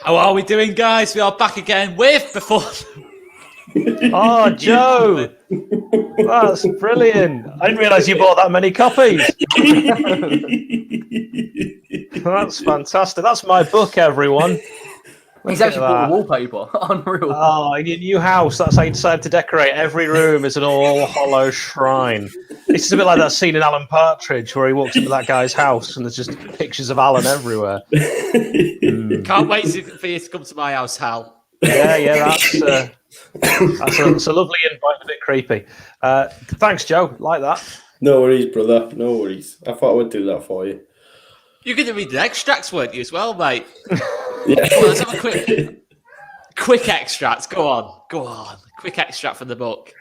How are we doing, guys? We are back again with before. Oh, Joe, that's brilliant! I didn't realise you bought that many copies. That's fantastic. That's my book, everyone. He's actually bought the wallpaper. Unreal. Oh, in your new house, that's how you decided to decorate every room as an all-hollow shrine. It's just a bit like that scene in Alan Partridge where he walks into that guy's house and there's just pictures of Alan everywhere. Can't wait for you to come to my house, Hal. Yeah, that's a lovely invite, a bit creepy. Thanks, Joe. Like that. No worries, brother. No worries. I thought I would do that for you. You're going to read the extracts, weren't you, as well, mate? Yeah. Well, let's have a quick extract. Go on. Quick extract from the book.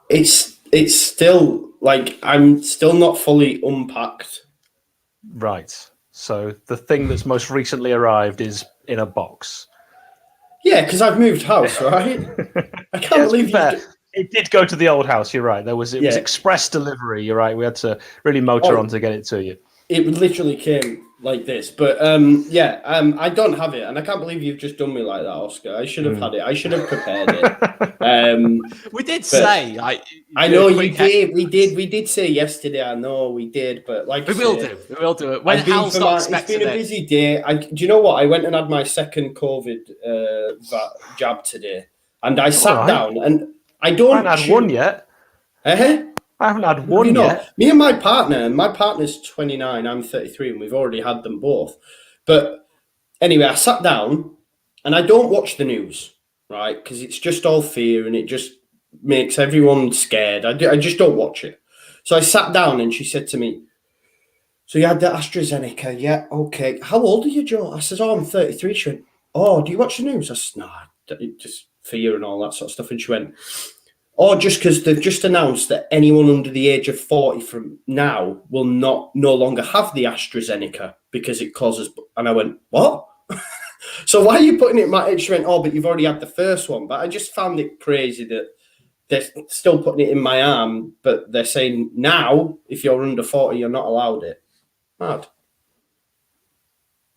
It's still like I'm still not fully unpacked. Right. So the thing that's most recently arrived is in a box. Yeah, because I've moved house, right? I can't believe it did go to the old house. You're right. It was express delivery. You're right. We had to really motor on to get it to you. It literally came like this, but I don't have it, and I can't believe you've just done me like that, Oscar. I should have had it. I should have prepared it. We did say, I know you did. We did say yesterday. I know we did, but we will do it when Hal's not expecting it. It's been a busy day. Do you know what? I went and had my second COVID jab today, and I sat down, and I haven't had one yet. I haven't had one yet. Me and my partner's 29, I'm 33, and we've already had them both. But anyway, I sat down, and I don't watch the news, right? Because it's just all fear, and it just makes everyone scared. I just don't watch it. So I sat down, and she said to me, "So you had the AstraZeneca, yeah? Okay. How old are you, Joe?" I said, "Oh, I'm 33." She went, "Oh, do you watch the news?" I said, "No, just fear and all that sort of stuff." And she went, "Oh, just because they've just announced that anyone under the age of 40 from now will no longer have the AstraZeneca because it causes..." And I went, "What?" So why are you putting it in my... She went, "Oh, but you've already had the first one." But I just found it crazy that they're still putting it in my arm, but they're saying now, if you're under 40, you're not allowed it. Mad.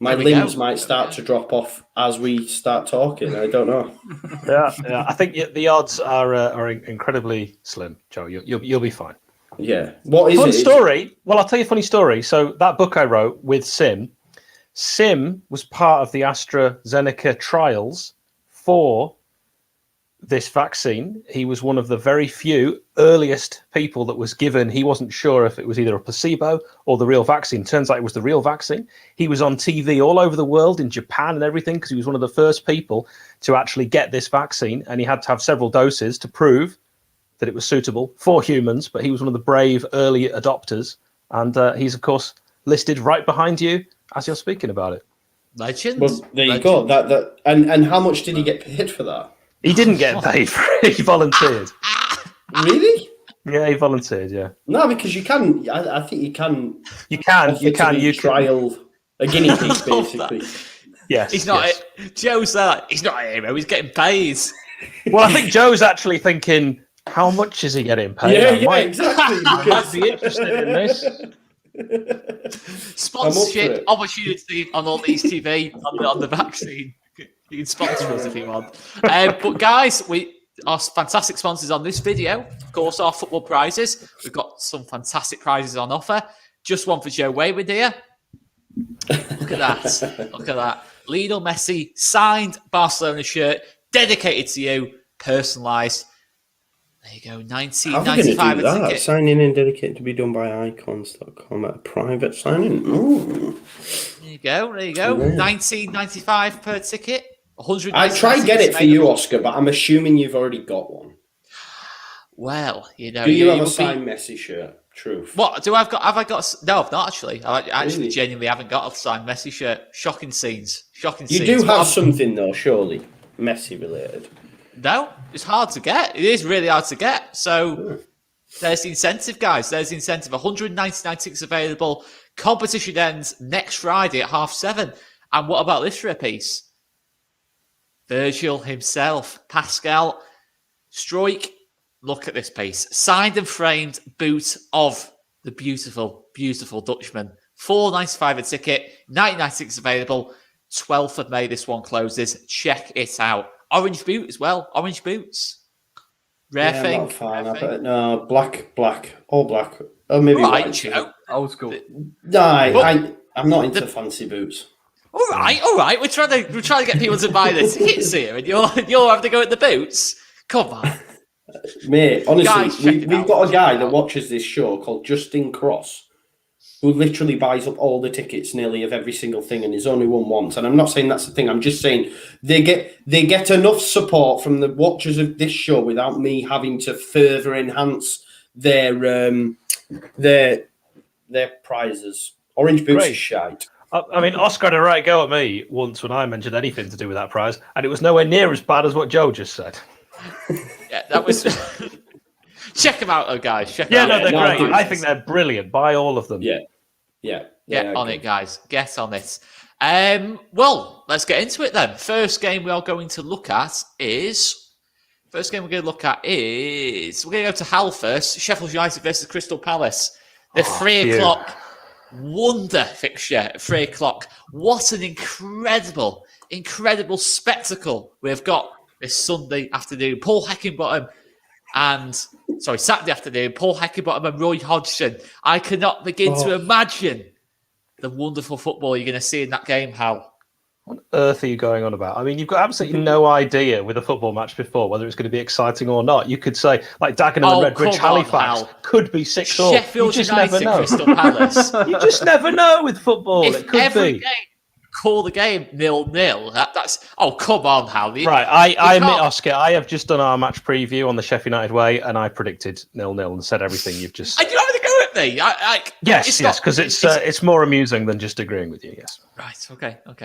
My limbs might start to drop off as we start talking. I don't know. Yeah. I think the odds are incredibly slim, Joe. You'll be fine. Yeah. What is fun it? Story? Well, I'll tell you a funny story. So that book I wrote with Sim was part of the AstraZeneca trials for this vaccine. He was one of the very few earliest people that was given. He wasn't sure if it was either a placebo or the real vaccine. Turns out it was the real vaccine. He was on TV all over the world, in Japan and everything, because he was one of the first people to actually get this vaccine, and he had to have several doses to prove that it was suitable for humans. But he was one of the brave early adopters, and he's of course listed right behind you as you're speaking about it. Legend. Well, there you go. That and how much did he get paid for that? He didn't get paid for it. He volunteered. Really? Yeah, he volunteered. Yeah. No, because you can. I think you can. You can trial a guinea pig, basically. Yes. He's not. Yes. Joe's there. He's not a hero. He's getting paid. Well, I think Joe's actually thinking, how much is he getting paid? Yeah, exactly. I might be interested in this. Sponsorship opportunity on all these TV on the vaccine. You can sponsor us if you want. But guys, our fantastic sponsors on this video, of course, our football prizes. We've got some fantastic prizes on offer. Just one for Joe Wayward here. Look at that. Look at that. Lionel Messi signed Barcelona shirt, dedicated to you, personalised. There you go, 1995 that? ticket. Signing in dedicated to be done by icons.com at a private signing. Ooh. There you go. Yeah. 1995 per ticket. I try and get it for you, Oscar, but I'm assuming you've already got one. Well, you know. Do you have a signed Messi shirt? Truth. What have I got? No, I've not actually. I actually genuinely haven't got a signed Messi shirt. Shocking scenes. You do have something though, surely, Messi related. No, it's hard to get. It is really hard to get. So there's the incentive, guys. There's the incentive. 199 tickets available. Competition ends next Friday at 7:30. And what about this for a piece? Virgil himself, Pascal Struijk. Look at this piece. Signed and framed boot of the beautiful, beautiful Dutchman. $4.95 a ticket. 99 tickets available. 12th of May, this one closes. Check it out. Orange boot as well. Orange boots. Rare Yeah, thing. I'm not a fan. Rare thing. No, black, all black. Oh, maybe All right, white. Joe. Old school. No, I'm not into fancy boots. All right. We're trying to get people to buy the tickets here, and you're having to go at the boots. Come on, Mate, honestly, Guys, check it we've out. got a Check guy it that out. watches this show called Justin Cross, who literally buys up all the tickets nearly of every single thing, and he's only won once. And I'm not saying that's the thing. I'm just saying they get enough support from the watchers of this show without me having to further enhance their prizes. Orange boots Great. is shite. I mean, Oscar had a right go at me once when I mentioned anything to do with that prize, and it was nowhere near as bad as what Joe just said. Yeah, that was. Check them out, though, guys. Check Yeah, them out. no, they're great. dude. I think they're brilliant. Buy all of them. Yeah. Get on it, guys. Get on it. Well, let's get into it then. First game we are going to look at is. We're going to go to Hull first. Sheffield United versus Crystal Palace. The 3 o'clock wonder fixture at 3 o'clock. What an incredible spectacle we've got this Sunday afternoon. Saturday afternoon. Paul Heckingbottom and Roy Hodgson. I cannot begin to imagine the wonderful football you're going to see in that game, Hal. What on earth are you going on about? I mean, you've got absolutely no idea with a football match before whether it's going to be exciting or not. You could say, like Dagenham and Redbridge Halifax could be 6-all. Sheffield you just United, never know. Crystal Palace. You just never know with football. If It could every be. game call the game 0-0, that's come on, Hal. Right, I admit, Oscar, I have just done our match preview on the Sheffield United way, and I predicted 0-0 and said everything you've just. Are you having a go at me? Yes, because it's more amusing than just agreeing with you. Yes. Right. Okay. Well,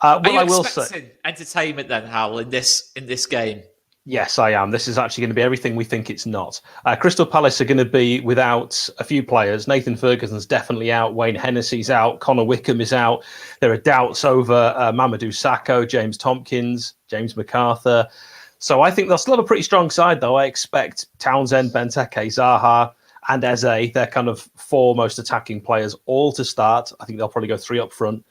Are you I will expecting say, entertainment then, Hal, in this game? yes, I am. This is actually going to be everything we think it's not. Crystal Palace are going to be without a few players. Nathan Ferguson's definitely out. Wayne Hennessy's out. Connor Wickham is out. There are doubts over Mamadou Sakho, James Tompkins, James MacArthur. So I think they'll still have a pretty strong side, though. I expect Townsend, Benteke, Zaha, and Eze, they're kind of 4 most attacking players, all to start. I think they'll probably go 3 up front.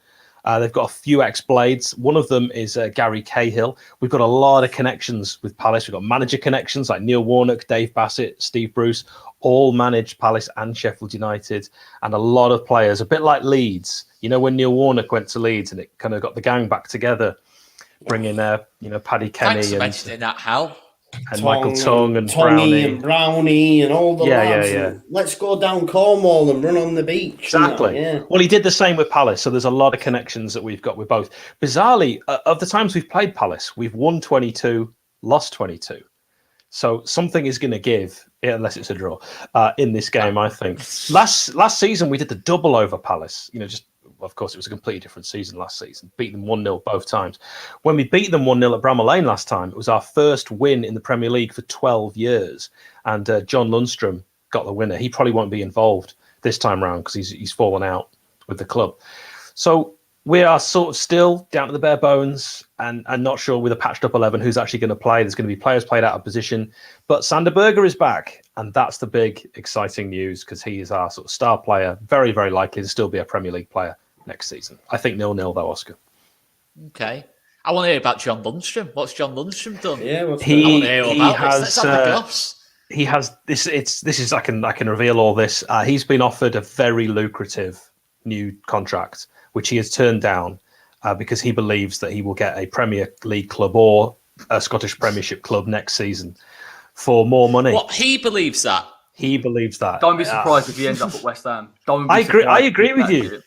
They've got a few ex-blades. One of them is Gary Cahill. We've got a lot of connections with Palace. We've got manager connections like Neil Warnock, Dave Bassett, Steve Bruce, all managed Palace and Sheffield United. And a lot of players, a bit like Leeds. You know, when Neil Warnock went to Leeds and it kind of got the gang back together, bringing, Paddy Kenny Thanks for mentioning that, Hal. and Michael Tongue and Brownie and all the lads. Yeah. And let's go down Cornwall and run on the beach. Exactly. Yeah. Well, he did the same with Palace, so there's a lot of connections that we've got with both. Bizarrely, of the times we've played Palace, we've won 22, lost 22. So something is going to give, unless it's a draw, in this game, I think. Last season, we did the double over Palace. Of course, it was a completely different season last season. Beat them 1-0 both times. When we beat them 1-0 at Bramall Lane last time, it was our first win in the Premier League for 12 years. And John Lundstrom got the winner. He probably won't be involved this time round because he's fallen out with the club. So we are sort of still down to the bare bones and not sure with a patched up 11 who's actually going to play. There's going to be players played out of position. But Sander Berger is back. And that's the big exciting news because he is our sort of star player. Very, very likely to still be a Premier League player next season. I think 0-0 though, Oscar. Okay. I want to hear about John Lundstrom. What's John Lundstrom done? Yeah, I want to hear all about this. Let's have the goss. He has this. This is I can reveal all this. He's been offered a very lucrative new contract, which he has turned down because he believes that he will get a Premier League club or a Scottish Premiership club next season for more money. What, he believes that? He believes that. Don't be surprised if he ends up at West Ham. I agree with you.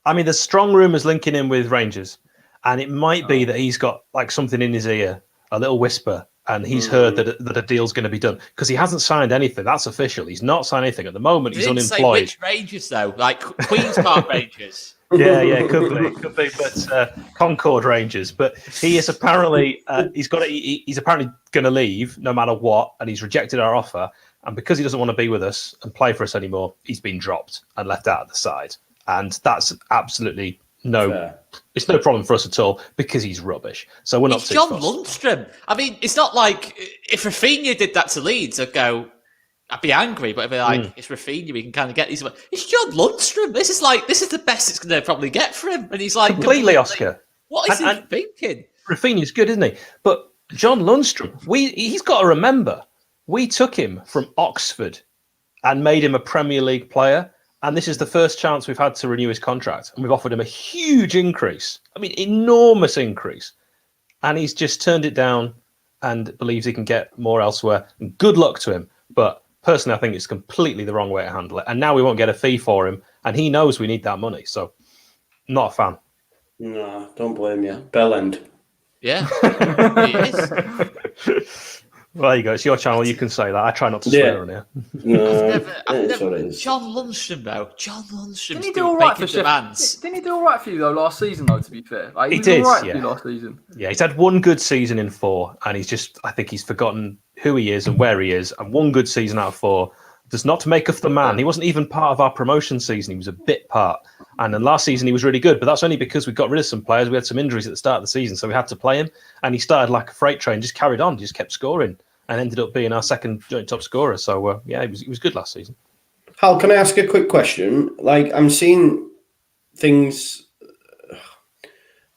I mean, there's strong rumours linking him with Rangers, and it might be that he's got like something in his ear, a little whisper, and he's heard that a deal's going to be done because he hasn't signed anything. That's official. He's not signed anything at the moment. He's unemployed. Say which Rangers though, like Queens Park Rangers. Yeah, could be, but Concord Rangers. But he is apparently he's apparently going to leave no matter what, and he's rejected our offer. And because he doesn't want to be with us and play for us anymore, he's been dropped and left out of the side. And that's absolutely it's no problem for us at all because he's rubbish. So we're not too John fussed. Lundstrom. I mean, it's not like if Rafinha did that to Leeds, I'd go, I'd be angry, but I'd be like, it's Rafinha. We can kind of get these. It's John Lundstrom. This is the best it's going to probably get for him. And he's like, completely Oscar. What is he thinking? Rafinha's good, isn't he? But John Lundstrom, he's got to remember, we took him from Oxford and made him a Premier League player. And this is the first chance we've had to renew his contract. And we've offered him a huge increase. I mean, enormous increase. And he's just turned it down and believes he can get more elsewhere. And good luck to him. But personally, I think it's completely the wrong way to handle it. And now we won't get a fee for him. And he knows we need that money. So, not a fan. No, don't blame you. Bellend. Yeah, he is. Well, there you go. It's your channel. You can say that. I try not to swear on here. No, I've never John Lundstrom, though. John Lundstrom. Didn't he do all right for Sheffield? Didn't he do all right for you, though, last season, though, to be fair? Like, he did all right for you last season. Yeah, he's had one good season in 4, and I think he's forgotten who he is and where he is. And one good season out of 4 does not make up the man. He wasn't even part of our promotion season. He was a bit part. And then last season he was really good, but that's only because we got rid of some players. We had some injuries at the start of the season, so we had to play him. And he started like a freight train, just carried on, just kept scoring, and ended up being our second joint top scorer. So, yeah, he was good last season. Hal, can I ask a quick question? Like, I'm seeing things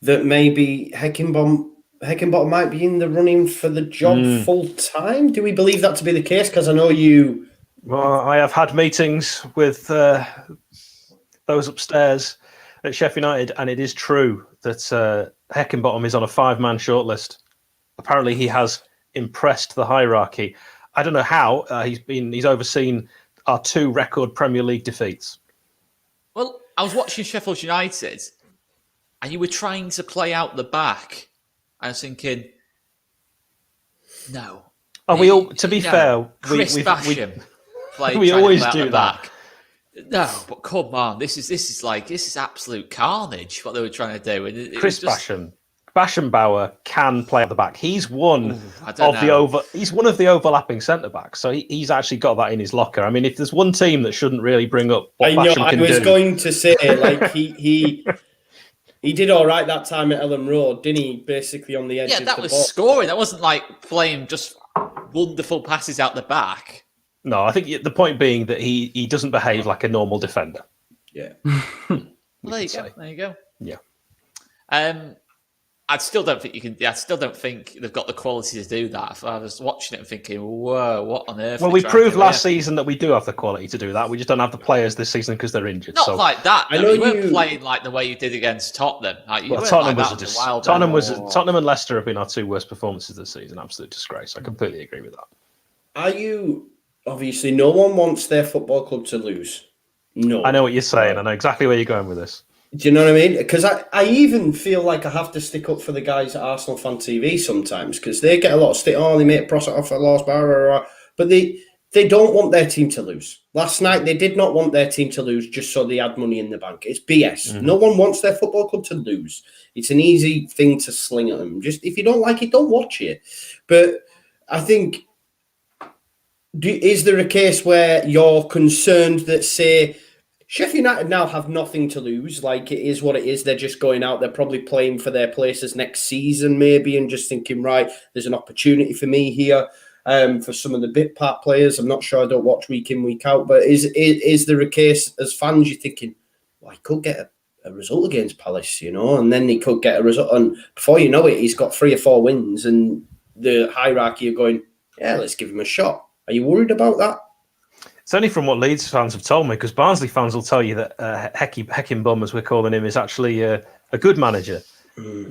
that maybe Heckingbottom might be in the running for the job full time. Do we believe that to be the case? Because I know you... Well, I have had meetings with those upstairs at Sheffield United, and it is true that Heckingbottom is on a 5-man shortlist. Apparently, he has impressed the hierarchy. I don't know how. He's overseen our 2 record Premier League defeats. Well, I was watching Sheffield United, and you were trying to play out the back. I was thinking, no. To be fair, Chris Basham. We always do that. Back. No, but come on, this is absolute carnage. What they were trying to do. Chris Basham Bauer can play at the back. He's one He's one of the overlapping centre backs. So he's actually got that in his locker. I mean, if there's one team that shouldn't really bring up what Basham can do, I was going to say, like he did all right that time at Ellen Road, didn't he? Basically on the edge. Yeah, that was scoring. That wasn't like playing just wonderful passes out the back. No, I think the point being that he doesn't behave like a normal defender. Yeah. Well, there you go. Yeah. I still don't think you can. I still don't think they've got the quality to do that. I was watching it and thinking, "Whoa, what on earth?" Well, we proved last season that we do have the quality to do that. We just don't have the players this season because they're injured. Not like that. I know you weren't playing like the way you did against Tottenham. Tottenham and Leicester have been our 2 worst performances this season. Absolute disgrace. I completely agree with that. Are you? Obviously, no one wants their football club to lose. No. I know what you're saying. I know exactly where you're going with this. Do you know what I mean? Because I even feel like I have to stick up for the guys at Arsenal Fan TV sometimes because they get a lot of stick. Oh, they make profit off a loss, but they don't want their team to lose. Last night, they did not want their team to lose just so they had money in the bank. It's BS. Mm-hmm. No one wants their football club to lose. It's an easy thing to sling at them. Just if you don't like it, don't watch it. But I think... is there a case where you're concerned that, say, Sheffield United now have nothing to lose? Like, it is what it is. They're just going out. They're probably playing for their places next season, maybe, and just thinking, right, there's an opportunity for me here. For some of the bit part players, I'm not sure. I don't watch week in, week out. But is there a case as fans you're thinking, well, he could get a result against Palace, and then he could get a result. And before you know it, he's got 3 or 4 wins, and the hierarchy are going, yeah, let's give him a shot. Are you worried about that? It's only from what Leeds fans have told me, because Barnsley fans will tell you that Heckingbottom, as we're calling him, is actually a good manager.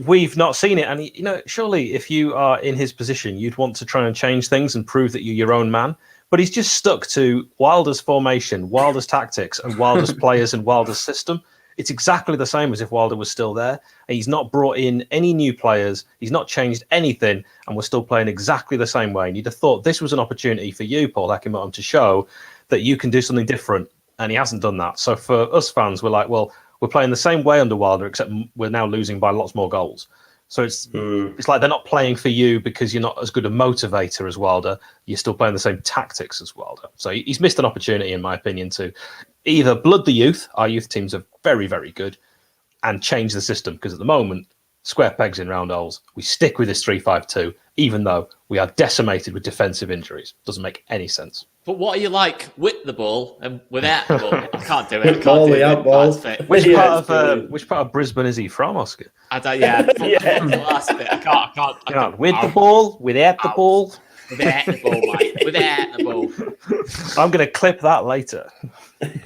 We've not seen it. And, surely if you are in his position, you'd want to try and change things and prove that you're your own man. But he's just stuck to Wilder's formation, Wilder's tactics, and Wilder's players and Wilder's system. It's exactly the same as if Wilder was still there. And he's not brought in any new players. He's not changed anything. And we're still playing exactly the same way. And you'd have thought this was an opportunity for you, Paul Heckingbottom, to show that you can do something different. And he hasn't done that. So for us fans, we're like, well, we're playing the same way under Wilder, except we're now losing by lots more goals. So it's like they're not playing for you because you're not as good a motivator as Wilder. You're still playing the same tactics as Wilder. So he's missed an opportunity, in my opinion, to either blood the youth, our youth teams are very, very good, and change the system. Because at the moment, square pegs in round holes. We stick with this 3-5-2, even though we are decimated with defensive injuries. Doesn't make any sense. But what are you like with the ball and without the ball? I can't do it. I can't Ball do without it. ball. Which part of Brisbane is he from, Oscar? I don't. Yeah, the last bit. I can't. With the ball, without the ball. Without the ball, mate. Without the ball. I'm going to clip that later.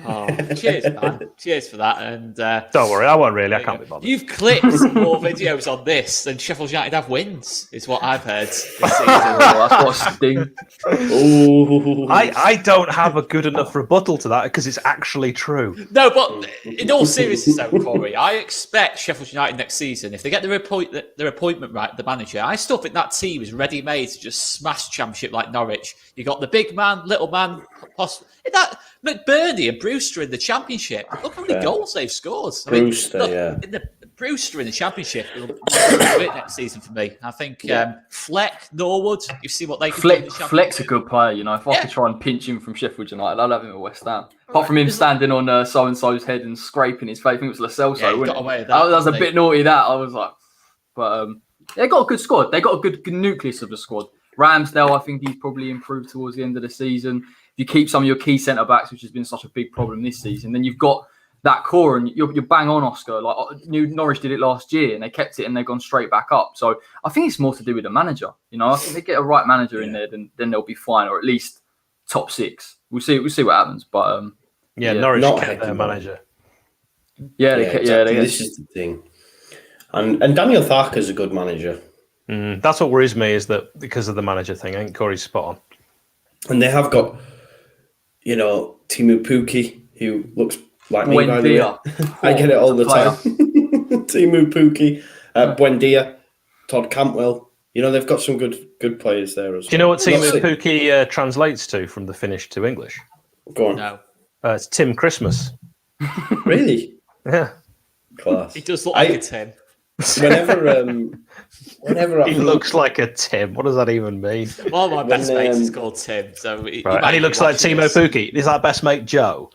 Oh, cheers, man. Cheers for that. And don't worry, I won't really. I can't be bothered. You've clipped more videos on this than Sheffield United have wins, is what I've heard this season. That's what sting. I don't have a good enough rebuttal to that because it's actually true. No, but in all seriousness, though, Corey, I expect Sheffield United next season, if they get their appointment right, the manager, I still think that team is ready-made to just smash Championship like Norwich. You got the big man, little man, that McBurney and Brewster in the Championship. Look how many goals they've scored. Brewster, Brewster in the Championship will do it next season for me. I think Fleck, Norwood, you see what they can do in the Championship. Fleck's a good player, you know. If I could try and pinch him from Sheffield United, I'd have him at West Ham. Apart from him standing on so-and-so's head and scraping his face, I think it was Lo Celso. Yeah, he got away with that. That was a bit naughty, that. I was like... But they got a good squad. They got a good nucleus of the squad. Ramsdale, I think he's probably improved towards the end of the season. If you keep some of your key centre-backs, which has been such a big problem this season, then you've got that core, and you're bang on, Oscar. Like Norwich did it last year, and they kept it, and they've gone straight back up. So I think it's more to do with the manager. You know, I think they get a right manager in there, then they'll be fine, or at least top six. We'll see what happens. But Norwich kept their manager. This is the thing. And Daniel Tharker's a good manager. That's what worries me, is that because of the manager thing, I think Corey's spot on. And they have got, Timu Pukki, who looks like me, by the way. I get it all the time. Timu Pukki, Buendia, Todd Cantwell. They've got some good players there as well. Do you know what Timu Pukki translates to from the Finnish to English? Go on. No. It's Tim Christmas. Really? Yeah. Class. He does look like a Tim. Whenever he looks like a Tim. What does that even mean? Well, my best mate is called Tim, so and he looks like Timo Pukki. Is that best mate Joe?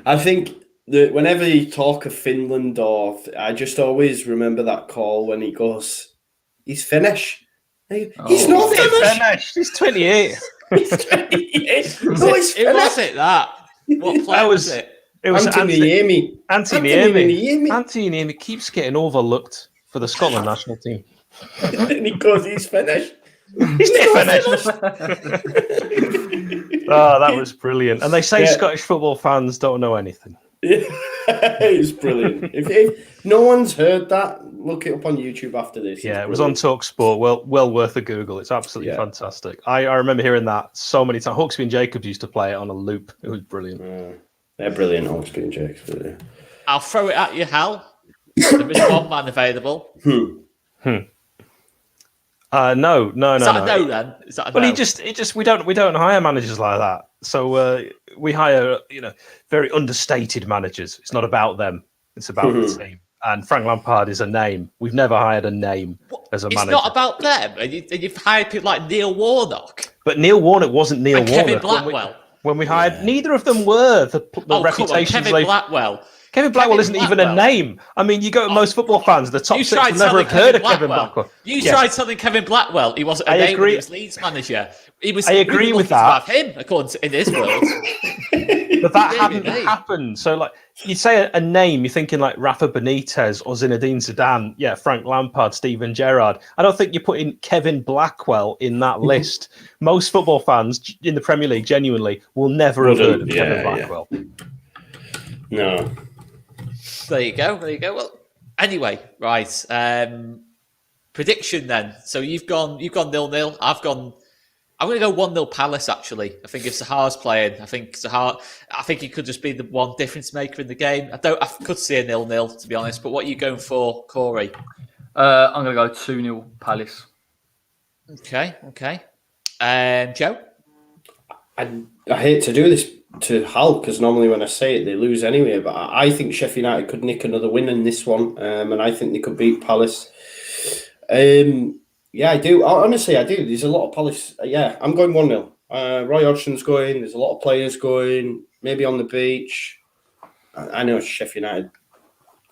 I think that whenever you talk of Finland, I just always remember that call when he goes, "He's Finnish." He's not Finnish. He's 28. He's 28. Who was it? That what player was it? It was Anthony Niemi. Anthony Niemi keeps getting overlooked for the Scotland national team. And he goes, "He's Finnish." He's not Finnish. Oh, that was brilliant. And they say Scottish football fans don't know anything. It's brilliant. If no one's heard that, look it up on YouTube after this. Yeah, it was on TalkSport. Well worth a Google. It's absolutely fantastic. I remember hearing that so many times. Hawksby and Jacobs used to play it on a loop. It was brilliant. They're brilliant, Hawksby and Jacobs. I'll throw it at you, Hal. There is one man available. No. Is that a no then? Is that a no? But we don't hire managers like that. So we hire, very understated managers. It's not about them. It's about the team. And Frank Lampard is a name. We've never hired a name as a manager. It's not about them. And you've hired people like Neil Warnock. But Neil Warnock wasn't Neil Warnock. Kevin Blackwell. When we hired, neither of them were the reputations. Kevin Blackwell. Kevin Blackwell isn't even a name. I mean, you go to most football fans, the top six will never have heard of Kevin Blackwell. You tried telling Kevin Blackwell he wasn't a name when he was Leeds manager. I agree with that. To have him, according to in his world. But that hadn't happened. So, you say a name, you're thinking like Rafa Benitez or Zinedine Zidane, Frank Lampard, Steven Gerrard. I don't think you're putting Kevin Blackwell in that list. Most football fans in the Premier League, genuinely, will never have heard of Kevin Blackwell. No. There you go. Well, anyway, right. Prediction then. So you've gone 0-0. I'm going to go 1-0 Palace, actually. I think if Zaha's playing, I think he could just be the one difference maker in the game. I could see a 0-0, to be honest. But what are you going for, Corey? I'm going to go 2-0 Palace. Okay. Joe? I hate to do this to Hal, because normally when I say it, they lose anyway. But I think Sheffield United could nick another win in this one. And I think they could beat Palace. Yeah, I do. Honestly, I do. There's a lot of Palace. Yeah, I'm going 1-0. Roy Hodgson's going. There's a lot of players going. Maybe on the beach. I know Sheffield United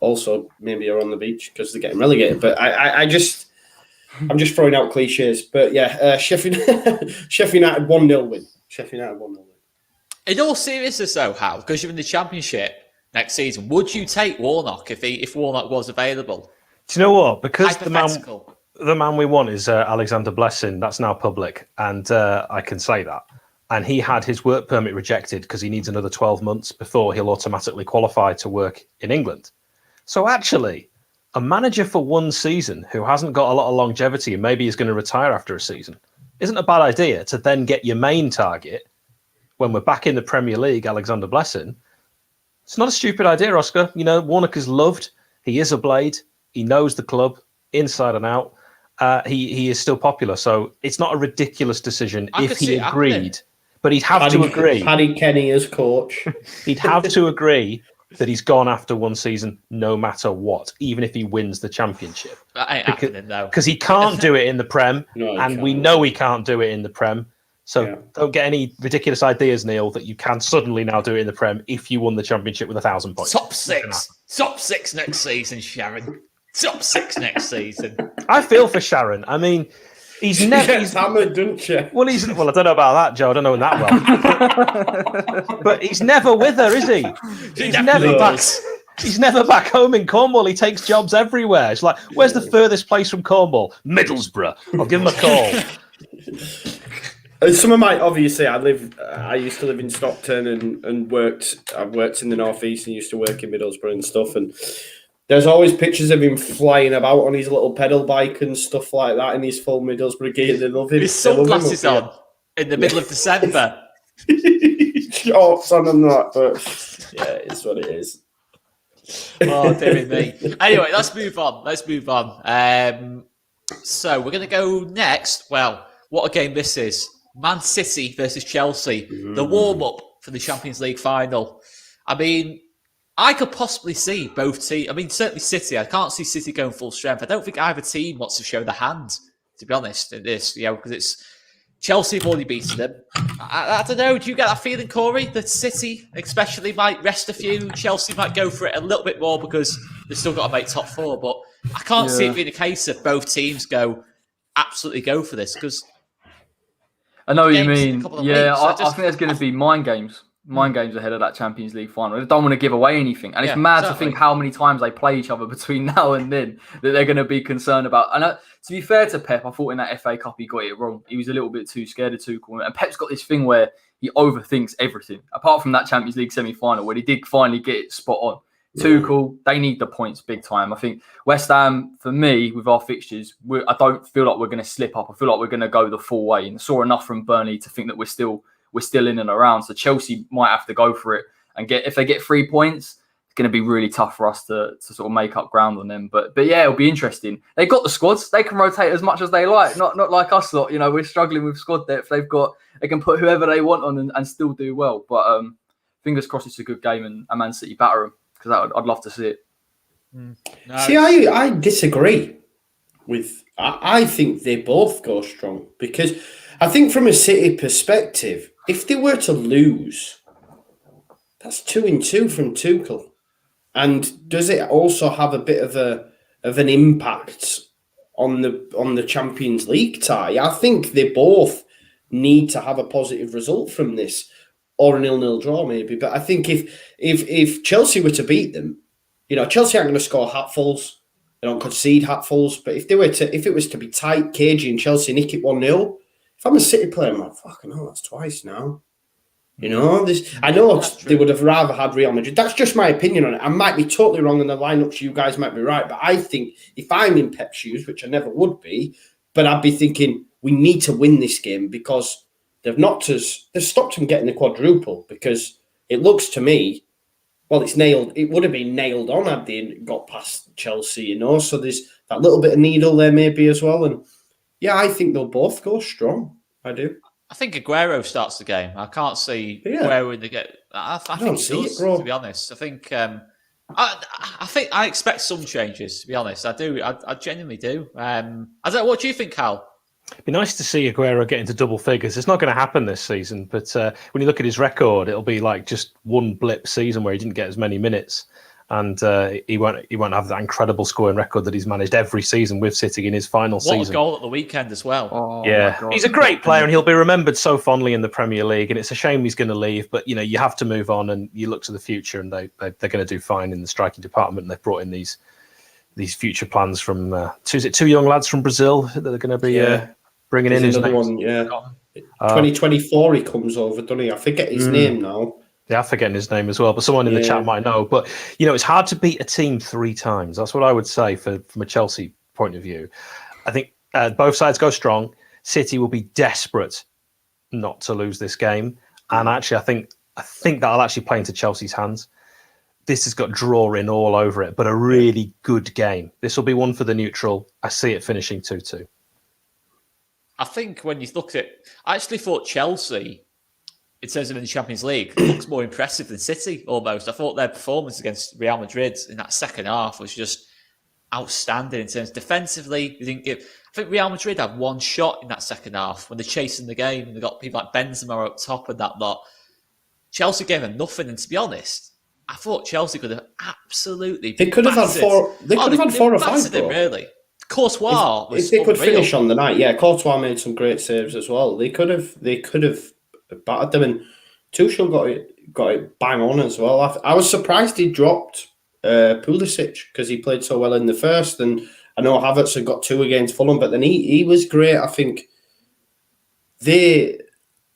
also maybe are on the beach because they're getting relegated. But I just I'm just throwing out cliches, but yeah, Sheffield United 1-0 win. Sheffield United 1-0 win. In all seriousness, though, Hal, because you're in the Championship next season, would you take Warnock if Warnock was available? Do you know what? Because the Hypothetical. man we want is Alexander Blessing. That's now public, and I can say that. And he had his work permit rejected because he needs another 12 months before he'll automatically qualify to work in England. So actually, a manager for one season who hasn't got a lot of longevity and maybe is going to retire after a season isn't a bad idea to then get your main target when we're back in the Premier League, Alexander Blessing. It's not a stupid idea, Oscar. You know, Warnock is loved. He is a blade. He knows the club inside and out. He is still popular. So it's not a ridiculous decision if he agreed. But he'd have to agree. Paddy Kenny as coach. He'd have to agree that he's gone after one season no matter what, even if he wins the Championship. That ain't happening, though. Because he can't do it in the Prem, No, and we know he can't do it in the Prem. So don't get any ridiculous ideas, Neil, that you can suddenly now do it in the Prem if you won the Championship with 1,000 points. Top six next season, Sharon. Top 6 next season. I feel for Sharon. I mean, he's never... He's hammered, don't you? Well, I don't know about that, Joe. I don't know him that well. But he's never with her, is he? He's never back home in Cornwall. He takes jobs everywhere. It's like, where's the furthest place from Cornwall? Middlesbrough. I'll give him a call. Some of my, obviously, I used to live in Stockton and I've worked in the northeast and used to work in Middlesbrough and stuff. And there's always pictures of him flying about on his little pedal bike and stuff like that in his full Middlesbrough gear. They love him. His sunglasses on in the middle of December. Shorts on and that, but yeah, it's what it is. Oh, dear me. Anyway, let's move on. So we're going to go next. Well, what a game this is. Man City versus Chelsea. The warm-up for the Champions League final. I mean, I could possibly see both teams. I mean, certainly City. I can't see City going full strength. I don't think either team wants to show the hand, to be honest, in this, because it's Chelsea have already beaten them. I don't know. Do you get that feeling, Corey, that City especially might rest a few? Chelsea might go for it a little bit more because they've still got to make top 4. But I can't see it being a case of both teams absolutely go for this because I know what you mean. Yeah, I think there's going to be mind games ahead of that Champions League final. They don't want to give away anything. And it's mad to think how many times they play each other between now and then that they're going to be concerned about. And to be fair to Pep, I thought in that FA Cup he got it wrong. He was a little bit too scared of Tuchel. And Pep's got this thing where he overthinks everything. Apart from that Champions League semi-final where he did finally get it spot on. Tuchel, they need the points big time. I think West Ham, for me, with our fixtures, I don't feel like we're going to slip up. I feel like we're going to go the full way. And saw enough from Burnley to think that we're still in and around. So Chelsea might have to go for it and if they get 3 points, it's going to be really tough for us to sort of make up ground on them. But yeah, it'll be interesting. They got the squads. They can rotate as much as they like. Not like us lot. We're struggling with squad depth. They can put whoever they want on and still do well. But fingers crossed it's a good game and Man City batter them because I'd love to see it. No. See, I disagree with. I think they both go strong because I think from a City perspective, if they were to lose, that's 2-2 from Tuchel. And does it also have a bit of an impact on the Champions League tie? I think they both need to have a positive result from this, or a 0-0 draw maybe. But I think if Chelsea were to beat them, Chelsea aren't going to score hatfuls. They don't concede hatfuls. But if it was to be tight, cagey, and Chelsea nick it 1-0, if I'm a City player, I'm like, fucking hell, that's twice now. I know they would have rather had Real Madrid. That's just my opinion on it. I might be totally wrong in the lineups. You guys might be right. But I think if I'm in Pep's shoes, which I never would be, but I'd be thinking we need to win this game because they've stopped them getting the quadruple because it looks to me, well, it's nailed. It would have been nailed on had they got past Chelsea, So there's that little bit of needle there maybe as well. And yeah, I think they'll both go strong. I do. I think Aguero starts the game. I can't see Aguero in the game. I think he does, to be honest. I think I expect some changes, to be honest. I do. I genuinely do. I don't know. What do you think, Cal? It'd be nice to see Aguero get into double figures. It's not going to happen this season, but when you look at his record, it'll be like just one blip season where he didn't get as many minutes. and he won't have that incredible scoring record that he's managed every season with City in his final season. What a goal at the weekend as well. Oh, Yeah, my God. he's a great player and he'll be remembered so fondly in the Premier League. And it's a shame he's going to leave, but you have to move on and you look to the future, and they're going to do fine in the striking department. And they've brought in these future plans from two young lads from Brazil that they're going to be bringing in. There's another one, 2024 he comes over, doesn't he? I forget his name now. Yeah, I'm forgetting his name as well, but someone in the chat might know. But, it's hard to beat a team 3 times. That's what I would say from a Chelsea point of view. I think both sides go strong. City will be desperate not to lose this game. And actually, I think that'll actually play into Chelsea's hands. This has got drawing all over it, but a really good game. This will be one for the neutral. I see it finishing 2-2. I think when you look at it, I actually thought Chelsea, in terms of in the Champions League, looks more impressive than City almost. I thought their performance against Real Madrid in that second half was just outstanding in terms defensively. They didn't give. I think Real Madrid had one shot in that second half when they're chasing the game and they got people like Benzema up top and that lot. Chelsea gave them nothing, and to be honest, I thought Chelsea could have absolutely. They could have had 4. They could have had 4 or 5. Them, really. Courtois if they could finish on the night, Courtois made some great saves as well. They could have battered them, and Tuchel got it bang on as well. I was surprised he dropped Pulisic because he played so well in the first, and I know Havertz had got 2 against Fulham, but then he was great. I think they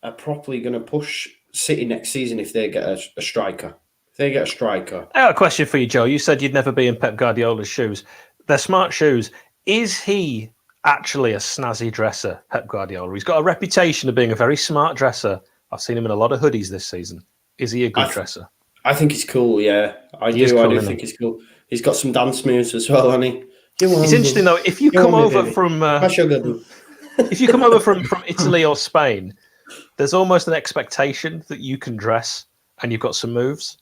are probably going to push City next season if they get a striker. If they get a striker. I got a question for you, Joe. You said you'd never be in Pep Guardiola's shoes. They're smart shoes. Is he actually a snazzy dresser, Pep Guardiola? He's got a reputation of being a very smart dresser. I've seen him in a lot of hoodies this season. Is he a good dresser? I think he's cool, yeah. I do think he's cool. He's got some dance moves as well, hasn't he? It's interesting, though, if you come over from Italy or Spain, there's almost an expectation that you can dress and you've got some moves.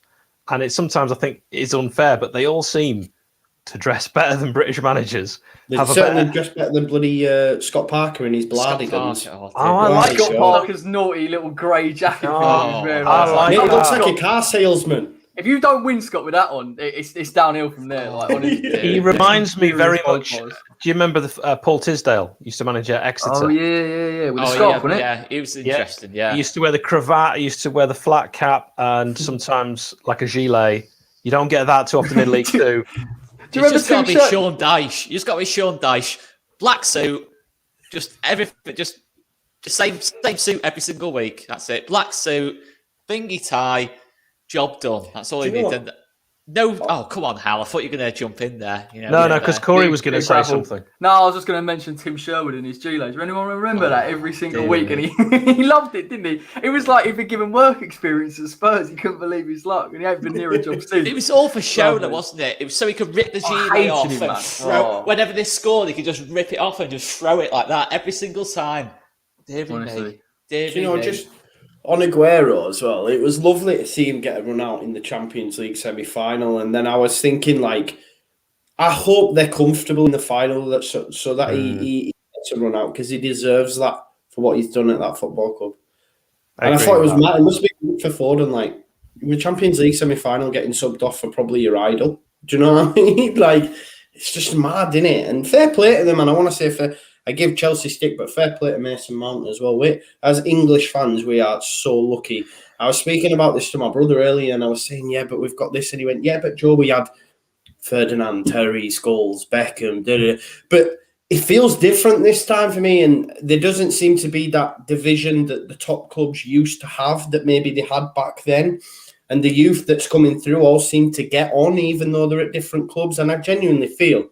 And it sometimes I think is unfair, but they all seem to dress better than British managers. They certainly dress better than bloody Scott Parker in his Blardigans. I like Scott Parker's naughty little grey jacket. It looks like a car salesman. If you don't win, Scott, with that on, it's downhill from there. Like, honestly. He reminds me very much. Do you remember the Paul Tisdale used to manage at Exeter? Oh yeah. With the scarf, wasn't it? Yeah, it was interesting. Yeah, he used to wear the cravat. He used to wear the flat cap, and sometimes like a gilet. You don't get that too often in League Two. Do you remember just got to be Sean Dyche. You just got to be Sean Dyche. Black suit, just everything, just same suit every single week. That's it. Black suit, thingy tie, job done. That's all you need. No, come on, Hal. I thought you were going to jump in there. No, because Corey was going to say something. No, I was just going to mention Tim Sherwood and his Gilets. Does anyone remember that every single week? And he loved it, didn't he? It was like he'd been given work experience at Spurs. He couldn't believe his luck, and he hadn't been near a job since. It was all for show, wasn't it? It was so he could rip the gilet off and throw. Whenever they scored, he could just rip it off and just throw it like that every single time. Honestly. Just on Aguero as well, it was lovely to see him get a run out in the Champions League semi-final, and then I was thinking, like, I hope they're comfortable in the final so that he gets a run out, because he deserves that for what he's done at that football club. I thought it was mad. It must be good for Foden, like, in the Champions League semi-final getting subbed off for probably your idol. Do you know what I mean? Like, it's just mad, isn't it? And fair play to them, and I want to say I give Chelsea stick, but fair play to Mason Mount as well. As English fans, we are so lucky. I was speaking about this to my brother earlier, and I was saying, yeah, but we've got this. And he went, yeah, but Joe, we had Ferdinand, Terry, Scholes, Beckham, but it feels different this time for me, and there doesn't seem to be that division that the top clubs used to have that maybe they had back then. And the youth that's coming through all seem to get on, even though they're at different clubs. And I genuinely feel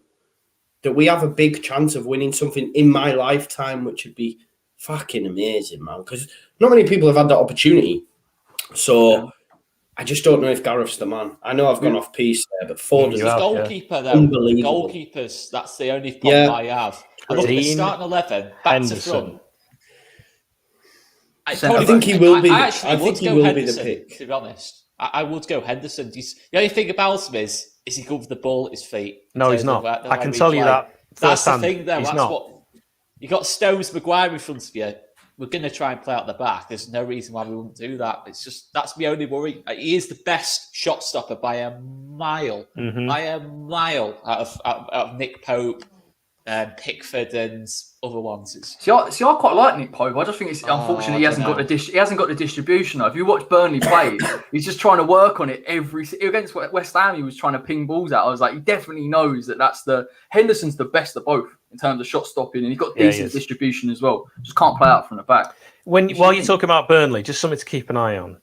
that we have a big chance of winning something in my lifetime, which would be fucking amazing, man. Because not many people have had that opportunity. So I just don't know if Gareth's the man. I know I've gone off piece there, but Foden's goalkeeper, though. Unbelievable. Goalkeepers, that's the only problem I have. I look at the starting 11, back to front. I think he will be. I think he will be the pick. To be honest, I would go Henderson. The only thing about him is he good with the ball at his feet? No, he's not. I can tell you that. That's the thing, though. That's what you got. Stones, Maguire in front of you. we're going to try and play out the back. There's no reason why we wouldn't do that. It's just that's my only worry. He is the best shot stopper by a mile, out of Nick Pope, Pickford, and other ones. See, I quite like Nick Pope. I just think it's unfortunate he hasn't got the distribution. If you watch Burnley play, he's just trying to work on it against West Ham. He was trying to ping balls out. I was like, he definitely knows that Henderson's the best of both in terms of shot stopping, and he's got decent distribution as well. Just can't play out from the back. While you're talking about Burnley, just something to keep an eye on.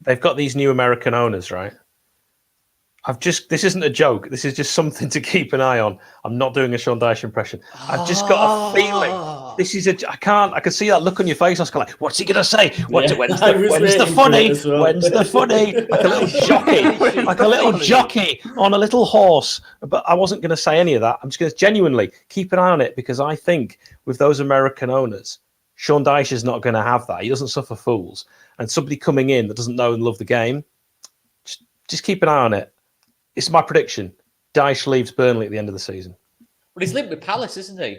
They've got these new American owners, right? This isn't a joke. This is just something to keep an eye on. I'm not doing a Sean Dyche impression. I've just got a feeling I can see that look on your face. I was like, what's he going to say? When's the funny? When's the funny? Like a little jockey on a little horse. But I wasn't going to say any of that. I'm just going to genuinely keep an eye on it because I think with those American owners, Sean Dyche is not going to have that. He doesn't suffer fools. And somebody coming in that doesn't know and love the game, just keep an eye on it. It's my prediction. Dyche leaves Burnley at the end of the season. Well, he's linked with Palace, isn't he?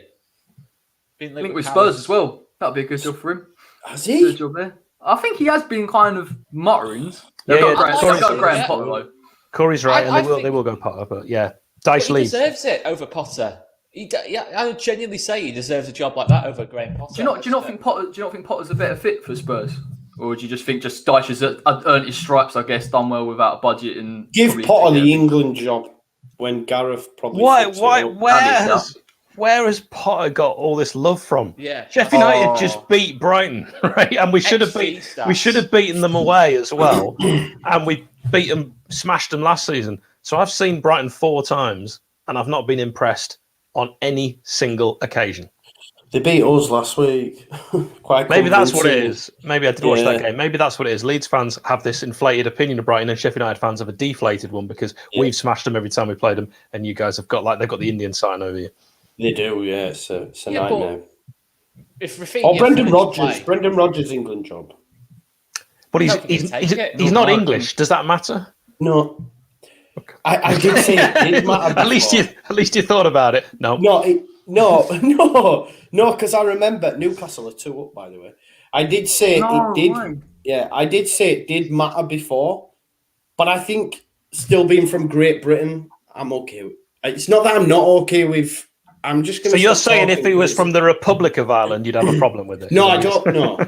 Been linked with Spurs as well. That'd be a good job for him. Has he? Good job there. I think he has been kind of mutterings. They've got Graham Potter though. Corey's right, and they will go Potter, but yeah, Dyche leaves. He deserves it over Potter. I would genuinely say he deserves a job like that over Graham Potter. Do you not think Potter's a better fit for Spurs? Or do you just think Dyche has earned his stripes, I guess, done well without a budget? And give Potter the England job when Gareth probably... Where has Potter got all this love from? Yeah. Sheffield United just beat Brighton, right? And we should have beaten them away as well. And we smashed them last season. So I've seen Brighton 4 times and I've not been impressed on any single occasion. They beat us last week. Maybe that's what it is. Maybe I did watch that game. Maybe that's what it is. Leeds fans have this inflated opinion of Brighton, and Sheffield United fans have a deflated one because we've smashed them every time we played them, and you guys have got they've got the Indian sign over you. They do, yeah. It's a nightmare. Brendan Rodgers. Brendan Rodgers' England job. But he's not English. Does that matter? No. Okay. I did say it did matter. At least you thought about it. No. No, because I remember Newcastle are 2 up, by the way. I did say it did. Right. Yeah, I did say it did matter before, but I think still being from Great Britain, I'm okay with. It's not that I'm not okay with. I'm just going to. So you're saying if he was from the Republic of Ireland, you'd have a problem with it? No, I don't. No.